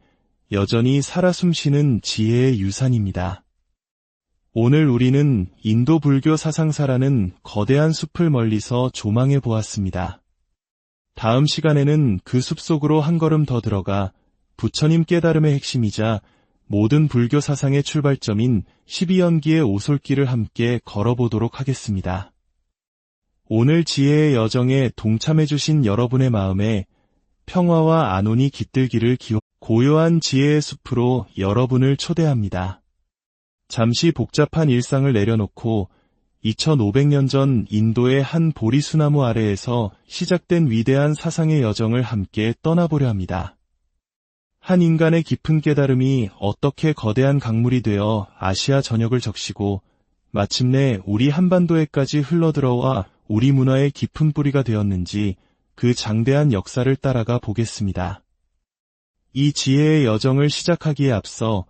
여전히 살아 숨쉬는 지혜의 유산입니다. 오늘 우리는 인도 불교 사상사라는 거대한 숲을 멀리서 조망해 보았습니다. 다음 시간에는 그 숲 속으로 한 걸음 더 들어가 부처님 깨달음의 핵심이자 모든 불교 사상의 출발점인 12연기의 오솔길을 함께 걸어보도록 하겠습니다. 오늘 지혜의 여정에 동참해주신 여러분의 마음에 평화와 안온이 깃들기를 고요한 지혜의 숲으로 여러분을 초대합니다. 잠시 복잡한 일상을 내려놓고 2500년 전 인도의 한 보리수나무 아래에서 시작된 위대한 사상의 여정을 함께 떠나보려 합니다. 한 인간의 깊은 깨달음이 어떻게 거대한 강물이 되어 아시아 전역을 적시고 마침내 우리 한반도에까지 흘러들어와 우리 문화의 깊은 뿌리가 되었는지 그 장대한 역사를 따라가 보겠습니다. 이 지혜의 여정을 시작하기에 앞서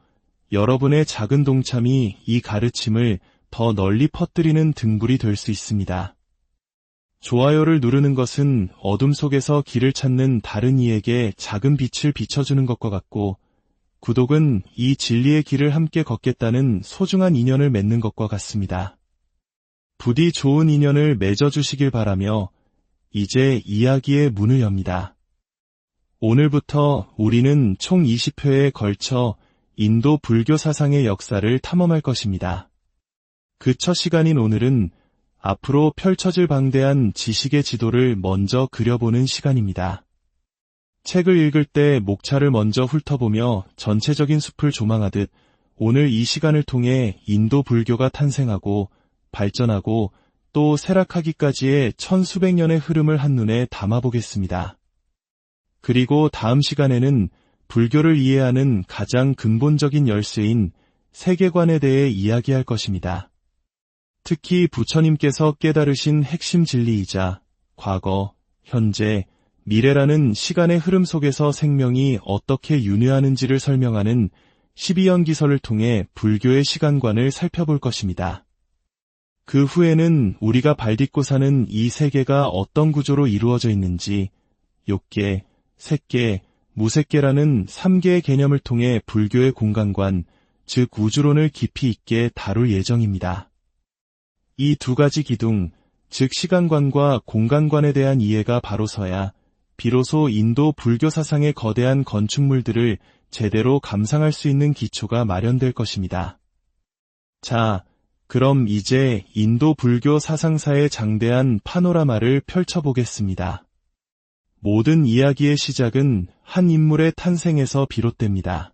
여러분의 작은 동참이 이 가르침을 더 널리 퍼뜨리는 등불이 될 수 있습니다. 좋아요를 누르는 것은 어둠 속에서 길을 찾는 다른 이에게 작은 빛을 비춰주는 것과 같고, 구독은 이 진리의 길을 함께 걷겠다는 소중한 인연을 맺는 것과 같습니다. 부디 좋은 인연을 맺어주시길 바라며 이제 이야기의 문을 엽니다. 오늘부터 우리는 총 20회에 걸쳐 인도 불교 사상의 역사를 탐험할 것입니다. 그 첫 시간인 오늘은 앞으로 펼쳐질 방대한 지식의 지도를 먼저 그려보는 시간입니다. 책을 읽을 때 목차를 먼저 훑어보며 전체적인 숲을 조망하듯 오늘 이 시간을 통해 인도 불교가 탄생하고 발전하고 또 쇠락하기까지의 천수백 년의 흐름을 한눈에 담아보겠습니다. 그리고 다음 시간에는 불교를 이해하는 가장 근본적인 열쇠인 세계관에 대해 이야기할 것입니다. 특히 부처님께서 깨달으신 핵심 진리이자 과거, 현재, 미래라는 시간의 흐름 속에서 생명이 어떻게 윤회하는지를 설명하는 12연기설을 통해 불교의 시간관을 살펴볼 것입니다. 그 후에는 우리가 발딛고 사는 이 세계가 어떤 구조로 이루어져 있는지 욕계, 색계, 무색계라는 3개의 개념을 통해 불교의 공간관, 즉 우주론을 깊이 있게 다룰 예정입니다. 이 두 가지 기둥, 즉 시간관과 공간관에 대한 이해가 바로 서야 비로소 인도 불교 사상의 거대한 건축물들을 제대로 감상할 수 있는 기초가 마련될 것입니다. 자, 그럼 이제 인도 불교 사상사의 장대한 파노라마를 펼쳐보겠습니다. 모든 이야기의 시작은 한 인물의 탄생에서 비롯됩니다.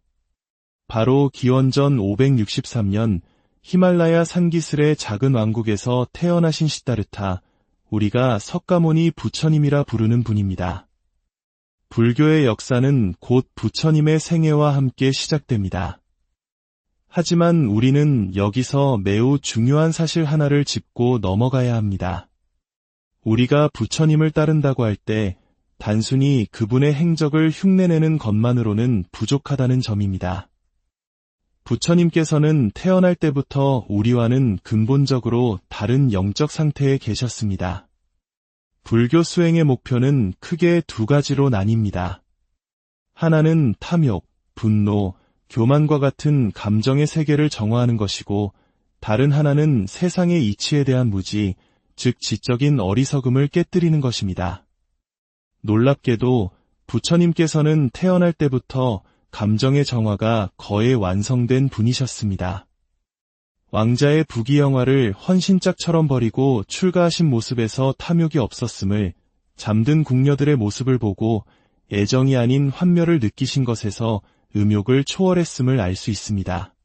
바로 기원전 563년 히말라야 산기슭의 작은 왕국에서 태어나신 시다르타, 우리가 석가모니 부처님이라 부르는 분입니다. 불교의 역사는 곧 부처님의 생애와 함께 시작됩니다. 하지만 우리는 여기서 매우 중요한 사실 하나를 짚고 넘어가야 합니다. 우리가 부처님을 따른다고 할 때 단순히 그분의 행적을 흉내내는 것만으로는 부족하다는 점입니다. 부처님께서는 태어날 때부터 우리와는 근본적으로 다른 영적 상태에 계셨습니다. 불교 수행의 목표는 크게 두 가지로 나뉩니다. 하나는 탐욕, 분노, 교만과 같은 감정의 세계를 정화하는 것이고, 다른 하나는 세상의 이치에 대한 무지, 즉 지적인 어리석음을 깨뜨리는 것입니다. 놀랍게도 부처님께서는 태어날 때부터 감정의 정화가 거의 완성된 분이셨습니다. 왕자의 부귀영화를 헌신짝처럼 버리고 출가하신 모습에서 탐욕이 없었음을, 잠든 궁녀들의 모습을 보고 애정이 아닌 환멸을 느끼신 것에서 음욕을 초월했음을 알 수 있습니다.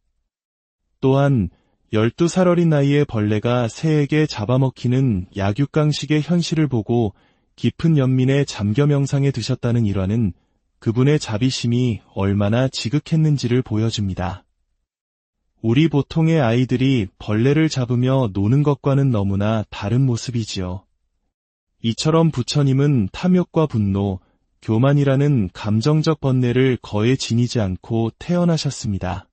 또한 12살 어린 나이에 벌레가 새에게 잡아먹히는 약육강식의 현실을 보고 깊은 연민의 잠겨 명상에 드셨다는 일화는 그분의 자비심이 얼마나 지극했는지를 보여줍니다. 우리 보통의 아이들이 벌레를 잡으며 노는 것과는 너무나 다른 모습이지요. 이처럼 부처님은 탐욕과 분노, 교만이라는 감정적 번뇌를 거에 지니지 않고 태어나셨습니다.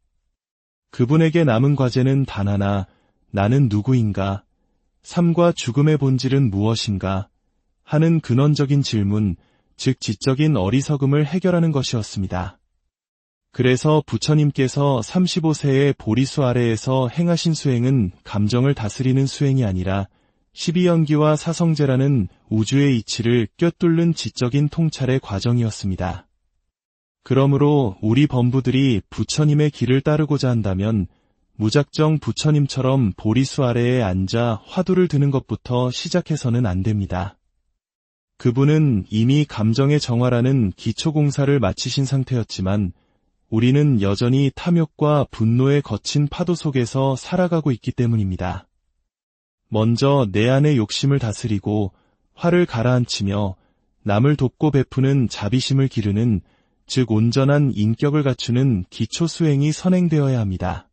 그분에게 남은 과제는 단 하나, 나는 누구인가? 삶과 죽음의 본질은 무엇인가? 하는 근원적인 질문, 즉 지적인 어리석음을 해결하는 것이었습니다. 그래서 부처님께서 35세의 보리수 아래에서 행하신 수행은 감정을 다스리는 수행이 아니라 12연기와 사성제라는 우주의 이치를 꿰뚫는 지적인 통찰의 과정이었습니다. 그러므로 우리 범부들이 부처님의 길을 따르고자 한다면 무작정 부처님처럼 보리수 아래에 앉아 화두를 드는 것부터 시작해서는 안 됩니다. 그분은 이미 감정의 정화라는 기초공사를 마치신 상태였지만 우리는 여전히 탐욕과 분노의 거친 파도 속에서 살아가고 있기 때문입니다. 먼저 내 안의 욕심을 다스리고 화를 가라앉히며 남을 돕고 베푸는 자비심을 기르는, 즉 온전한 인격을 갖추는 기초 수행이 선행되어야 합니다.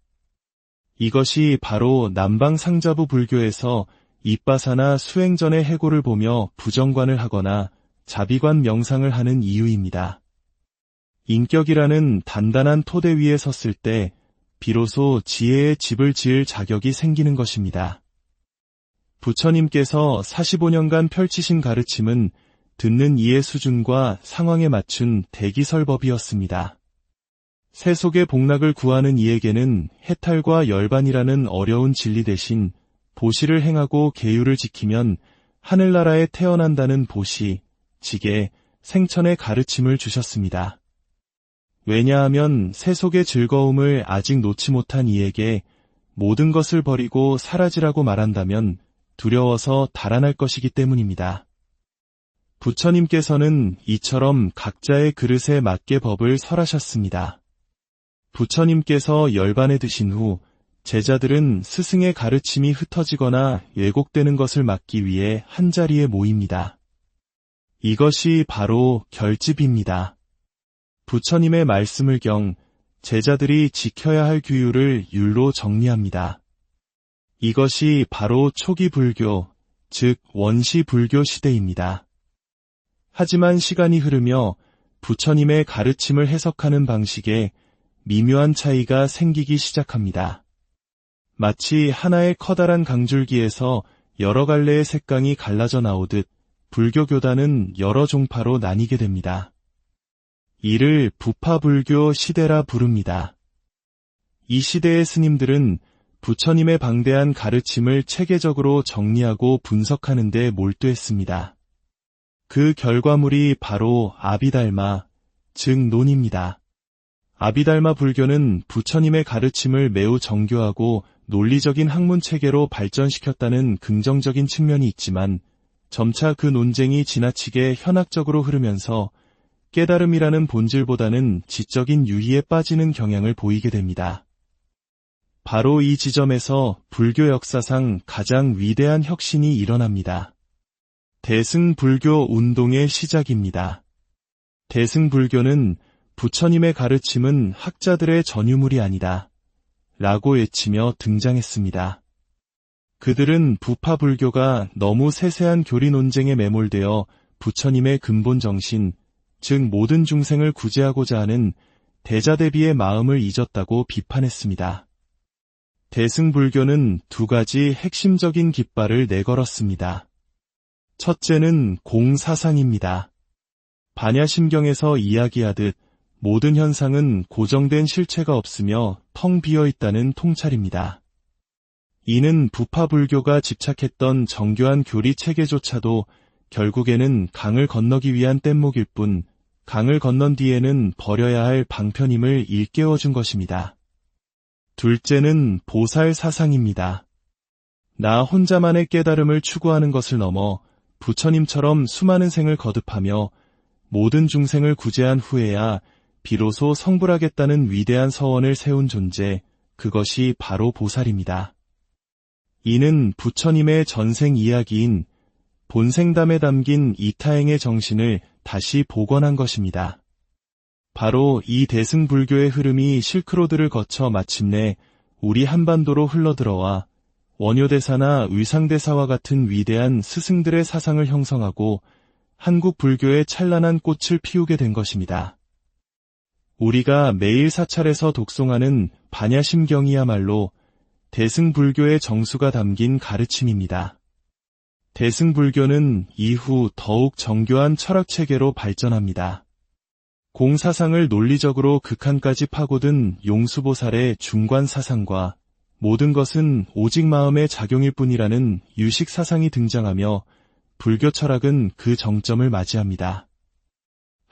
이것이 바로 남방 상자부 불교에서 입바사나 수행 전의 해고를 보며 부정관을 하거나 자비관 명상을 하는 이유입니다. 인격이라는 단단한 토대 위에 섰을 때 비로소 지혜의 집을 지을 자격이 생기는 것입니다. 부처님께서 45년간 펼치신 가르침은 듣는 이의 수준과 상황에 맞춘 대기설법이었습니다. 세속의 복락을 구하는 이에게는 해탈과 열반이라는 어려운 진리 대신 보시를 행하고 계율을 지키면 하늘나라에 태어난다는 보시, 지계, 생천의 가르침을 주셨습니다. 왜냐하면 세속의 즐거움을 아직 놓지 못한 이에게 모든 것을 버리고 사라지라고 말한다면 두려워서 달아날 것이기 때문입니다. 부처님께서는 이처럼 각자의 그릇에 맞게 법을 설하셨습니다. 부처님께서 열반에 드신 후 제자들은 스승의 가르침이 흩어지거나 왜곡되는 것을 막기 위해 한자리에 모입니다. 이것이 바로 결집입니다. 부처님의 말씀을 경 제자들이 지켜야 할 규율을 율로 정리합니다. 이것이 바로 초기 불교, 즉 원시 불교 시대입니다. 하지만 시간이 흐르며 부처님의 가르침을 해석하는 방식에 미묘한 차이가 생기기 시작합니다. 마치 하나의 커다란 강줄기에서 여러 갈래의 색강이 갈라져 나오듯 불교 교단은 여러 종파로 나뉘게 됩니다. 이를 부파불교 시대라 부릅니다. 이 시대의 스님들은 부처님의 방대한 가르침을 체계적으로 정리하고 분석하는 데 몰두했습니다. 그 결과물이 바로 아비달마, 즉 논입니다. 아비달마 불교는 부처님의 가르침을 매우 정교하고 논리적인 학문 체계로 발전시켰다는 긍정적인 측면이 있지만 점차 그 논쟁이 지나치게 현학적으로 흐르면서 깨달음이라는 본질보다는 지적인 유희에 빠지는 경향을 보이게 됩니다. 바로 이 지점에서 불교 역사상 가장 위대한 혁신이 일어납니다. 대승불교 운동의 시작입니다. 대승불교는 부처님의 가르침은 학자들의 전유물이 아니다 라고 외치며 등장했습니다. 그들은 부파불교가 너무 세세한 교리 논쟁에 매몰되어 부처님의 근본 정신, 즉 모든 중생을 구제하고자 하는 대자대비의 마음을 잊었다고 비판했습니다. 대승불교는 두 가지 핵심적인 깃발을 내걸었습니다. 첫째는 공사상입니다. 반야심경에서 이야기하듯 모든 현상은 고정된 실체가 없으며 텅 비어 있다는 통찰입니다. 이는 부파불교가 집착했던 정교한 교리 체계조차도 결국에는 강을 건너기 위한 뗏목일 뿐 강을 건넌 뒤에는 버려야 할 방편임을 일깨워준 것입니다. 둘째는 보살사상입니다. 나 혼자만의 깨달음을 추구하는 것을 넘어 부처님처럼 수많은 생을 거듭하며 모든 중생을 구제한 후에야 비로소 성불하겠다는 위대한 서원을 세운 존재, 그것이 바로 보살입니다. 이는 부처님의 전생 이야기인 본생담에 담긴 이타행의 정신을 다시 복원한 것입니다. 바로 이 대승불교의 흐름이 실크로드를 거쳐 마침내 우리 한반도로 흘러들어와 원효대사나 의상대사와 같은 위대한 스승들의 사상을 형성하고 한국 불교의 찬란한 꽃을 피우게 된 것입니다. 우리가 매일 사찰에서 독송하는 반야심경이야말로 대승불교의 정수가 담긴 가르침입니다. 대승불교는 이후 더욱 정교한 철학체계로 발전합니다. 공사상을 논리적으로 극한까지 파고든 용수보살의 중관사상과 모든 것은 오직 마음의 작용일 뿐이라는 유식사상이 등장하며 불교 철학은 그 정점을 맞이합니다.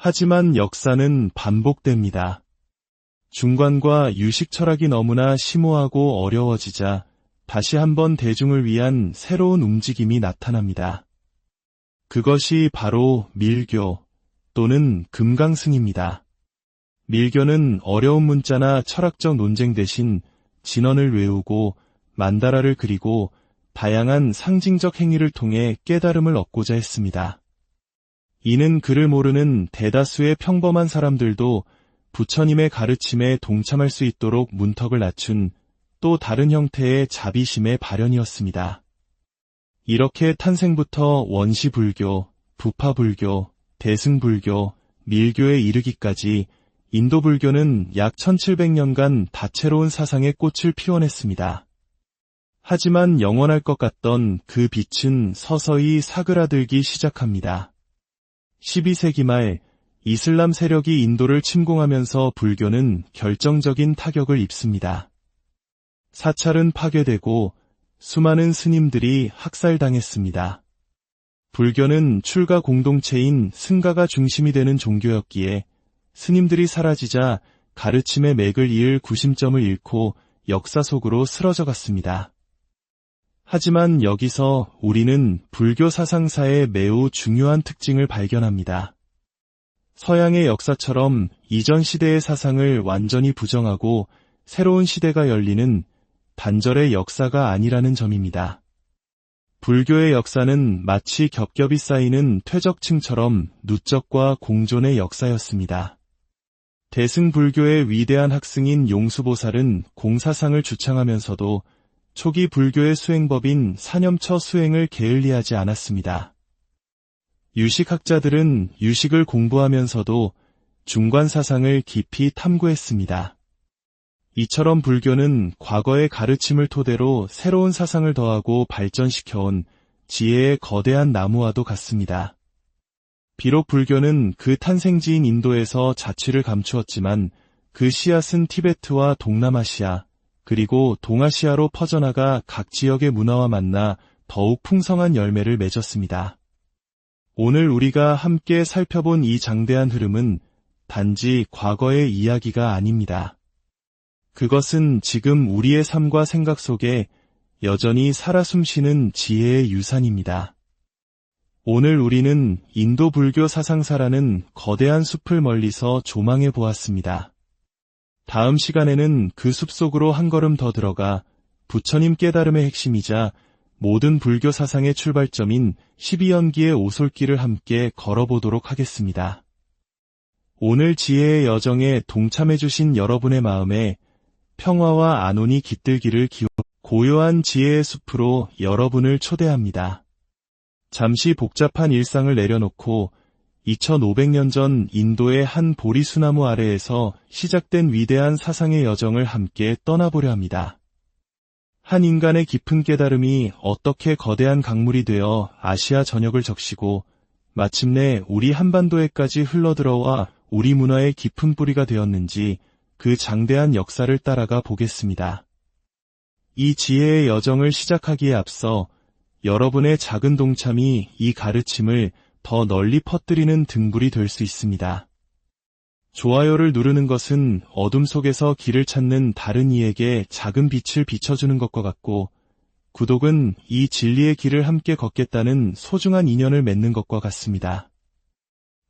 하지만 역사는 반복됩니다. 중관과 유식 철학이 너무나 심오하고 어려워지자 다시 한번 대중을 위한 새로운 움직임이 나타납니다. 그것이 바로 밀교 또는 금강승입니다. 밀교는 어려운 문자나 철학적 논쟁 대신 진언을 외우고 만다라를 그리고 다양한 상징적 행위를 통해 깨달음을 얻고자 했습니다. 이는 그를 모르는 대다수의 평범한 사람들도 부처님의 가르침에 동참할 수 있도록 문턱을 낮춘 또 다른 형태의 자비심의 발현이었습니다. 이렇게 탄생부터 원시불교, 부파불교, 대승불교, 밀교에 이르기까지 인도불교는 약 1700년간 다채로운 사상의 꽃을 피워냈습니다. 하지만 영원할 것 같던 그 빛은 서서히 사그라들기 시작합니다. 12세기 말 이슬람 세력이 인도를 침공하면서 불교는 결정적인 타격을 입습니다. 사찰은 파괴되고 수많은 스님들이 학살당했습니다. 불교는 출가 공동체인 승가가 중심이 되는 종교였기에 스님들이 사라지자 가르침의 맥을 이을 구심점을 잃고 역사 속으로 쓰러져 갔습니다. 하지만 여기서 우리는 불교 사상사의 매우 중요한 특징을 발견합니다. 서양의 역사처럼 이전 시대의 사상을 완전히 부정하고 새로운 시대가 열리는 단절의 역사가 아니라는 점입니다. 불교의 역사는 마치 겹겹이 쌓이는 퇴적층처럼 누적과 공존의 역사였습니다. 대승불교의 위대한 학승인 용수보살은 공사상을 주창하면서도 초기 불교의 수행법인 사념처 수행을 게을리하지 않았습니다. 유식학자들은 유식을 공부하면서도 중관사상을 깊이 탐구했습니다. 이처럼 불교는 과거의 가르침을 토대로 새로운 사상을 더하고 발전시켜온 지혜의 거대한 나무와도 같습니다. 비록 불교는 그 탄생지인 인도에서 자취를 감추었지만 그 씨앗은 티베트와 동남아시아 그리고 동아시아로 퍼져나가 각 지역의 문화와 만나 더욱 풍성한 열매를 맺었습니다. 오늘 우리가 함께 살펴본 이 장대한 흐름은 단지 과거의 이야기가 아닙니다. 그것은 지금 우리의 삶과 생각 속에 여전히 살아 숨쉬는 지혜의 유산입니다. 오늘 우리는 인도 불교 사상사라는 거대한 숲을 멀리서 조망해 보았습니다. 다음 시간에는 그 숲속으로 한 걸음 더 들어가 부처님 깨달음의 핵심이자 모든 불교 사상의 출발점인 12연기의 오솔길을 함께 걸어보도록 하겠습니다. 오늘 지혜의 여정에 동참해주신 여러분의 마음에 평화와 안온이 깃들기를 고요한 지혜의 숲으로 여러분을 초대합니다. 잠시 복잡한 일상을 내려놓고 2500년 전 인도의 한 보리수나무 아래에서 시작된 위대한 사상의 여정을 함께 떠나보려 합니다. 한 인간의 깊은 깨달음이 어떻게 거대한 강물이 되어 아시아 전역을 적시고 마침내 우리 한반도에까지 흘러들어와 우리 문화의 깊은 뿌리가 되었는지 그 장대한 역사를 따라가 보겠습니다. 이 지혜의 여정을 시작하기에 앞서 여러분의 작은 동참이 이 가르침을 더 널리 퍼뜨리는 등불이 될 수 있습니다. 좋아요를 누르는 것은 어둠 속에서 길을 찾는 다른 이에게 작은 빛을 비춰주는 것과 같고, 구독은 이 진리의 길을 함께 걷겠다는 소중한 인연을 맺는 것과 같습니다.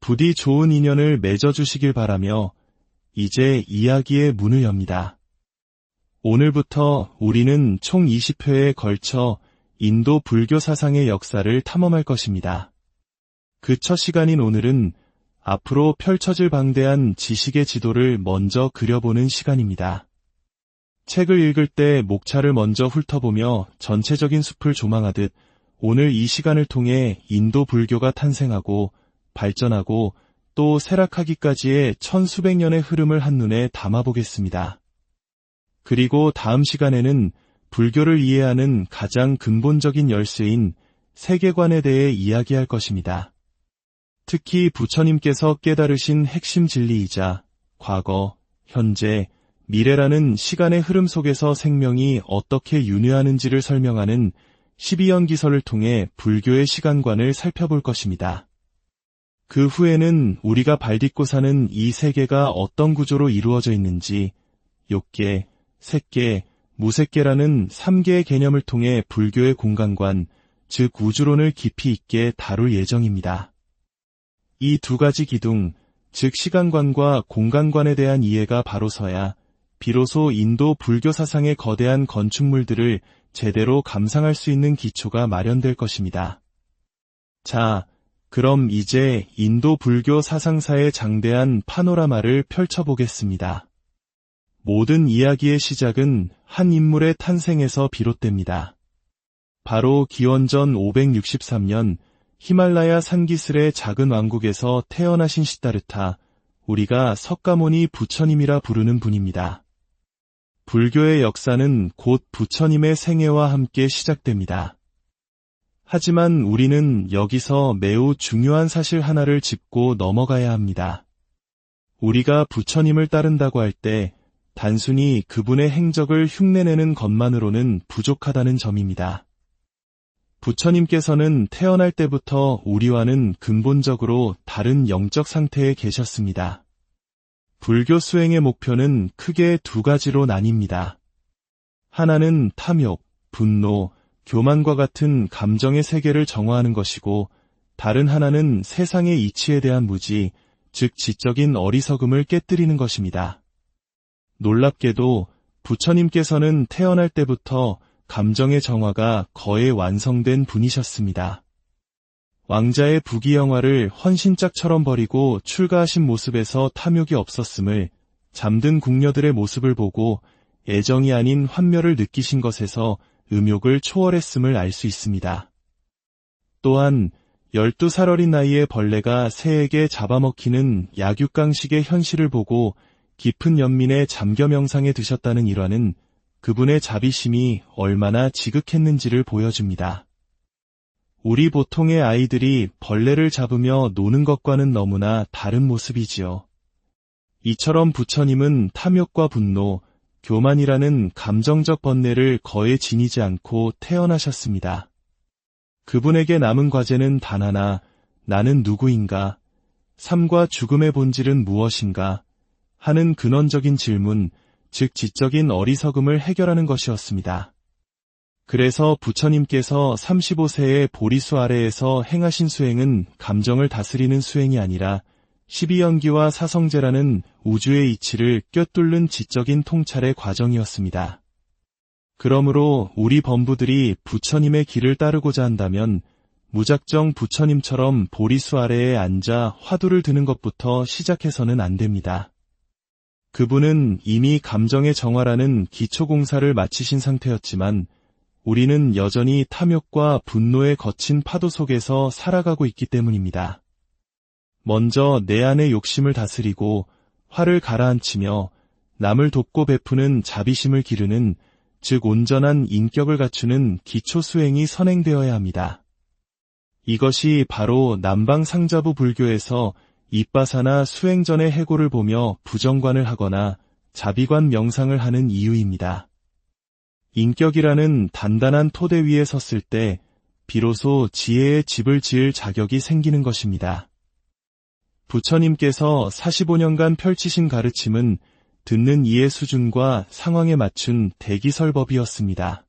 부디 좋은 인연을 맺어주시길 바라며 이제 이야기의 문을 엽니다. 오늘부터 우리는 총 20회에 걸쳐 인도 불교 사상의 역사를 탐험할 것입니다. 그 첫 시간인 오늘은 앞으로 펼쳐질 방대한 지식의 지도를 먼저 그려보는 시간입니다. 책을 읽을 때 목차를 먼저 훑어보며 전체적인 숲을 조망하듯 오늘 이 시간을 통해 인도 불교가 탄생하고 발전하고 또 쇠락하기까지의 천수백 년의 흐름을 한눈에 담아보겠습니다. 그리고 다음 시간에는 불교를 이해하는 가장 근본적인 열쇠인 세계관에 대해 이야기할 것입니다. 특히 부처님께서 깨달으신 핵심 진리이자 과거, 현재, 미래라는 시간의 흐름 속에서 생명이 어떻게 윤회하는지를 설명하는 12연기설을 통해 불교의 시간관을 살펴볼 것입니다. 그 후에는 우리가 발딛고 사는 이 세계가 어떤 구조로 이루어져 있는지 욕계, 색계, 무색계라는 3개의 개념을 통해 불교의 공간관, 즉 우주론을 깊이 있게 다룰 예정입니다. 이 두 가지 기둥, 즉 시간관과 공간관에 대한 이해가 바로 서야 비로소 인도 불교 사상의 거대한 건축물들을 제대로 감상할 수 있는 기초가 마련될 것입니다. 자, 그럼 이제 인도 불교 사상사의 장대한 파노라마를 펼쳐보겠습니다. 모든 이야기의 시작은 한 인물의 탄생에서 비롯됩니다. 바로 기원전 563년 히말라야 산기슭의 작은 왕국에서 태어나신 시다르타, 우리가 석가모니 부처님이라 부르는 분입니다. 불교의 역사는 곧 부처님의 생애와 함께 시작됩니다. 하지만 우리는 여기서 매우 중요한 사실 하나를 짚고 넘어가야 합니다. 우리가 부처님을 따른다고 할 때 단순히 그분의 행적을 흉내내는 것만으로는 부족하다는 점입니다. 부처님께서는 태어날 때부터 우리와는 근본적으로 다른 영적 상태에 계셨습니다. 불교 수행의 목표는 크게 두 가지로 나뉩니다. 하나는 탐욕, 분노, 교만과 같은 감정의 세계를 정화하는 것이고, 다른 하나는 세상의 이치에 대한 무지, 즉 지적인 어리석음을 깨뜨리는 것입니다. 놀랍게도 부처님께서는 태어날 때부터 감정의 정화가 거의 완성된 분이셨습니다. 왕자의 부귀영화를 헌신짝처럼 버리고 출가하신 모습에서 탐욕이 없었음을, 잠든 궁녀들의 모습을 보고 애정이 아닌 환멸을 느끼신 것에서 음욕을 초월했음을 알 수 있습니다. 또한 12살 어린 나이에 벌레가 새에게 잡아먹히는 약육강식의 현실을 보고 깊은 연민에 잠겨 명상에 드셨다는 일화는 그분의 자비심이 얼마나 지극했는지를 보여줍니다. 우리 보통의 아이들이 벌레를 잡으며 노는 것과는 너무나 다른 모습이지요. 이처럼 부처님은 탐욕과 분노, 교만이라는 감정적 번뇌를 거에 지니지 않고 태어나셨습니다. 그분에게 남은 과제는 단 하나, 나는 누구인가? 삶과 죽음의 본질은 무엇인가? 하는 근원적인 질문, 즉 지적인 어리석음을 해결하는 것이었습니다. 그래서 부처님께서 35세의 보리수 아래에서 행하신 수행은 감정을 다스리는 수행이 아니라 12연기와 사성제라는 우주의 이치를 꿰뚫는 지적인 통찰의 과정이었습니다. 그러므로 우리 범부들이 부처님의 길을 따르고자 한다면 무작정 부처님처럼 보리수 아래에 앉아 화두를 드는 것부터 시작해서는 안 됩니다. 그분은 이미 감정의 정화라는 기초공사를 마치신 상태였지만 우리는 여전히 탐욕과 분노의 거친 파도 속에서 살아가고 있기 때문입니다. 먼저 내 안의 욕심을 다스리고 화를 가라앉히며 남을 돕고 베푸는 자비심을 기르는, 즉 온전한 인격을 갖추는 기초 수행이 선행되어야 합니다. 이것이 바로 남방 상자부 불교에서 입바사나 수행 전의 해고를 보며 부정관을 하거나 자비관 명상을 하는 이유입니다. 인격이라는 단단한 토대 위에 섰을 때 비로소 지혜의 집을 지을 자격이 생기는 것입니다. 부처님께서 45년간 펼치신 가르침은 듣는 이의 수준과 상황에 맞춘 대기설법이었습니다.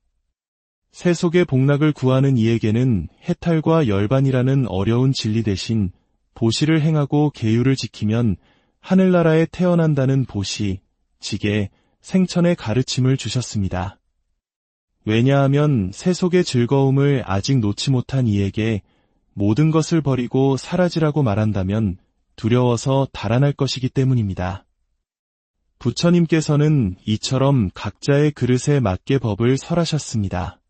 세속의 복락을 구하는 이에게는 해탈과 열반이라는 어려운 진리 대신 보시를 행하고 계율을 지키면 하늘나라에 태어난다는 보시, 지계, 생천의 가르침을 주셨습니다. 왜냐하면 세속의 즐거움을 아직 놓지 못한 이에게 모든 것을 버리고 사라지라고 말한다면 두려워서 달아날 것이기 때문입니다. 부처님께서는 이처럼 각자의 그릇에 맞게 법을 설하셨습니다.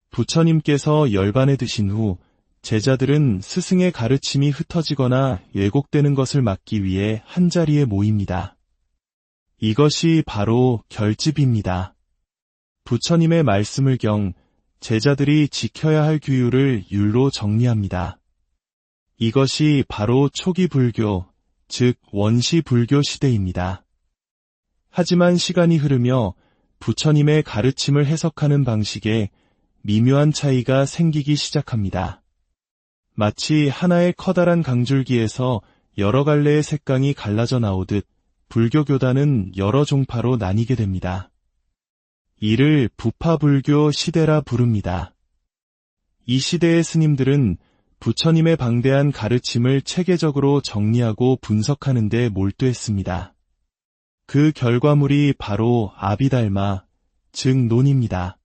부처님께서 열반에 드신 후 제자들은 스승의 가르침이 흩어지거나 왜곡되는 것을 막기 위해 한자리에 모입니다. 이것이 바로 결집입니다. 부처님의 말씀을 경 제자들이 지켜야 할 규율을 율로 정리합니다. 이것이 바로 초기 불교, 즉 원시 불교 시대입니다. 하지만 시간이 흐르며 부처님의 가르침을 해석하는 방식에 미묘한 차이가 생기기 시작합니다. 마치 하나의 커다란 강줄기에서 여러 갈래의 색강이 갈라져 나오듯 불교 교단은 여러 종파로 나뉘게 됩니다. 이를 부파불교 시대라 부릅니다. 이 시대의 스님들은 부처님의 방대한 가르침을 체계적으로 정리하고 분석하는 데 몰두했습니다. 그 결과물이 바로 아비달마, 즉 논입니다.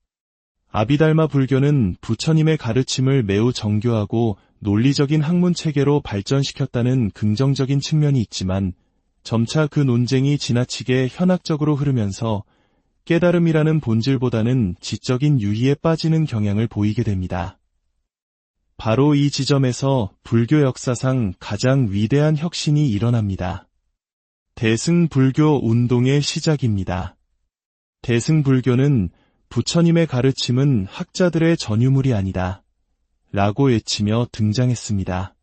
아비달마 불교는 부처님의 가르침을 매우 정교하고 논리적인 학문 체계로 발전시켰다는 긍정적인 측면이 있지만 점차 그 논쟁이 지나치게 현학적으로 흐르면서 깨달음이라는 본질보다는 지적인 유희에 빠지는 경향을 보이게 됩니다. 바로 이 지점에서 불교 역사상 가장 위대한 혁신이 일어납니다. 대승불교 운동의 시작입니다. 대승불교는 부처님의 가르침은 학자들의 전유물이 아니다 라고 외치며 등장했습니다.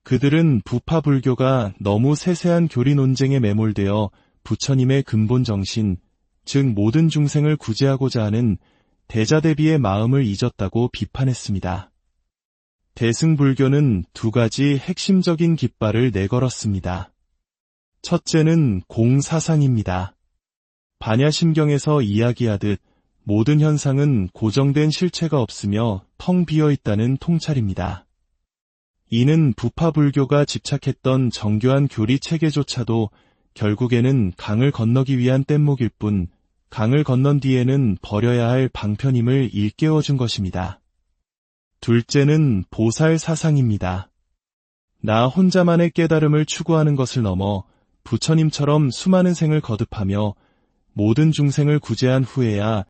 그들은 부파불교가 너무 세세한 교리 논쟁에 매몰되어 부처님의 근본 정신, 즉 모든 중생을 구제하고자 하는 대자대비의 마음을 잊었다고 비판했습니다. 대승불교는 두 가지 핵심적인 깃발을 내걸었습니다. 첫째는 공사상입니다. 반야심경에서 이야기하듯 모든 현상은 고정된 실체가 없으며 텅 비어 있다는 통찰입니다. 이는 부파불교가 집착했던 정교한 교리 체계조차도 결국에는 강을 건너기 위한 뗏목일 뿐 강을 건넌 뒤에는 버려야 할 방편임을 일깨워준 것입니다. 둘째는 보살 사상입니다. 나 혼자만의 깨달음을 추구하는 것을 넘어 부처님처럼 수많은 생을 거듭하며 모든 중생을 구제한 후에야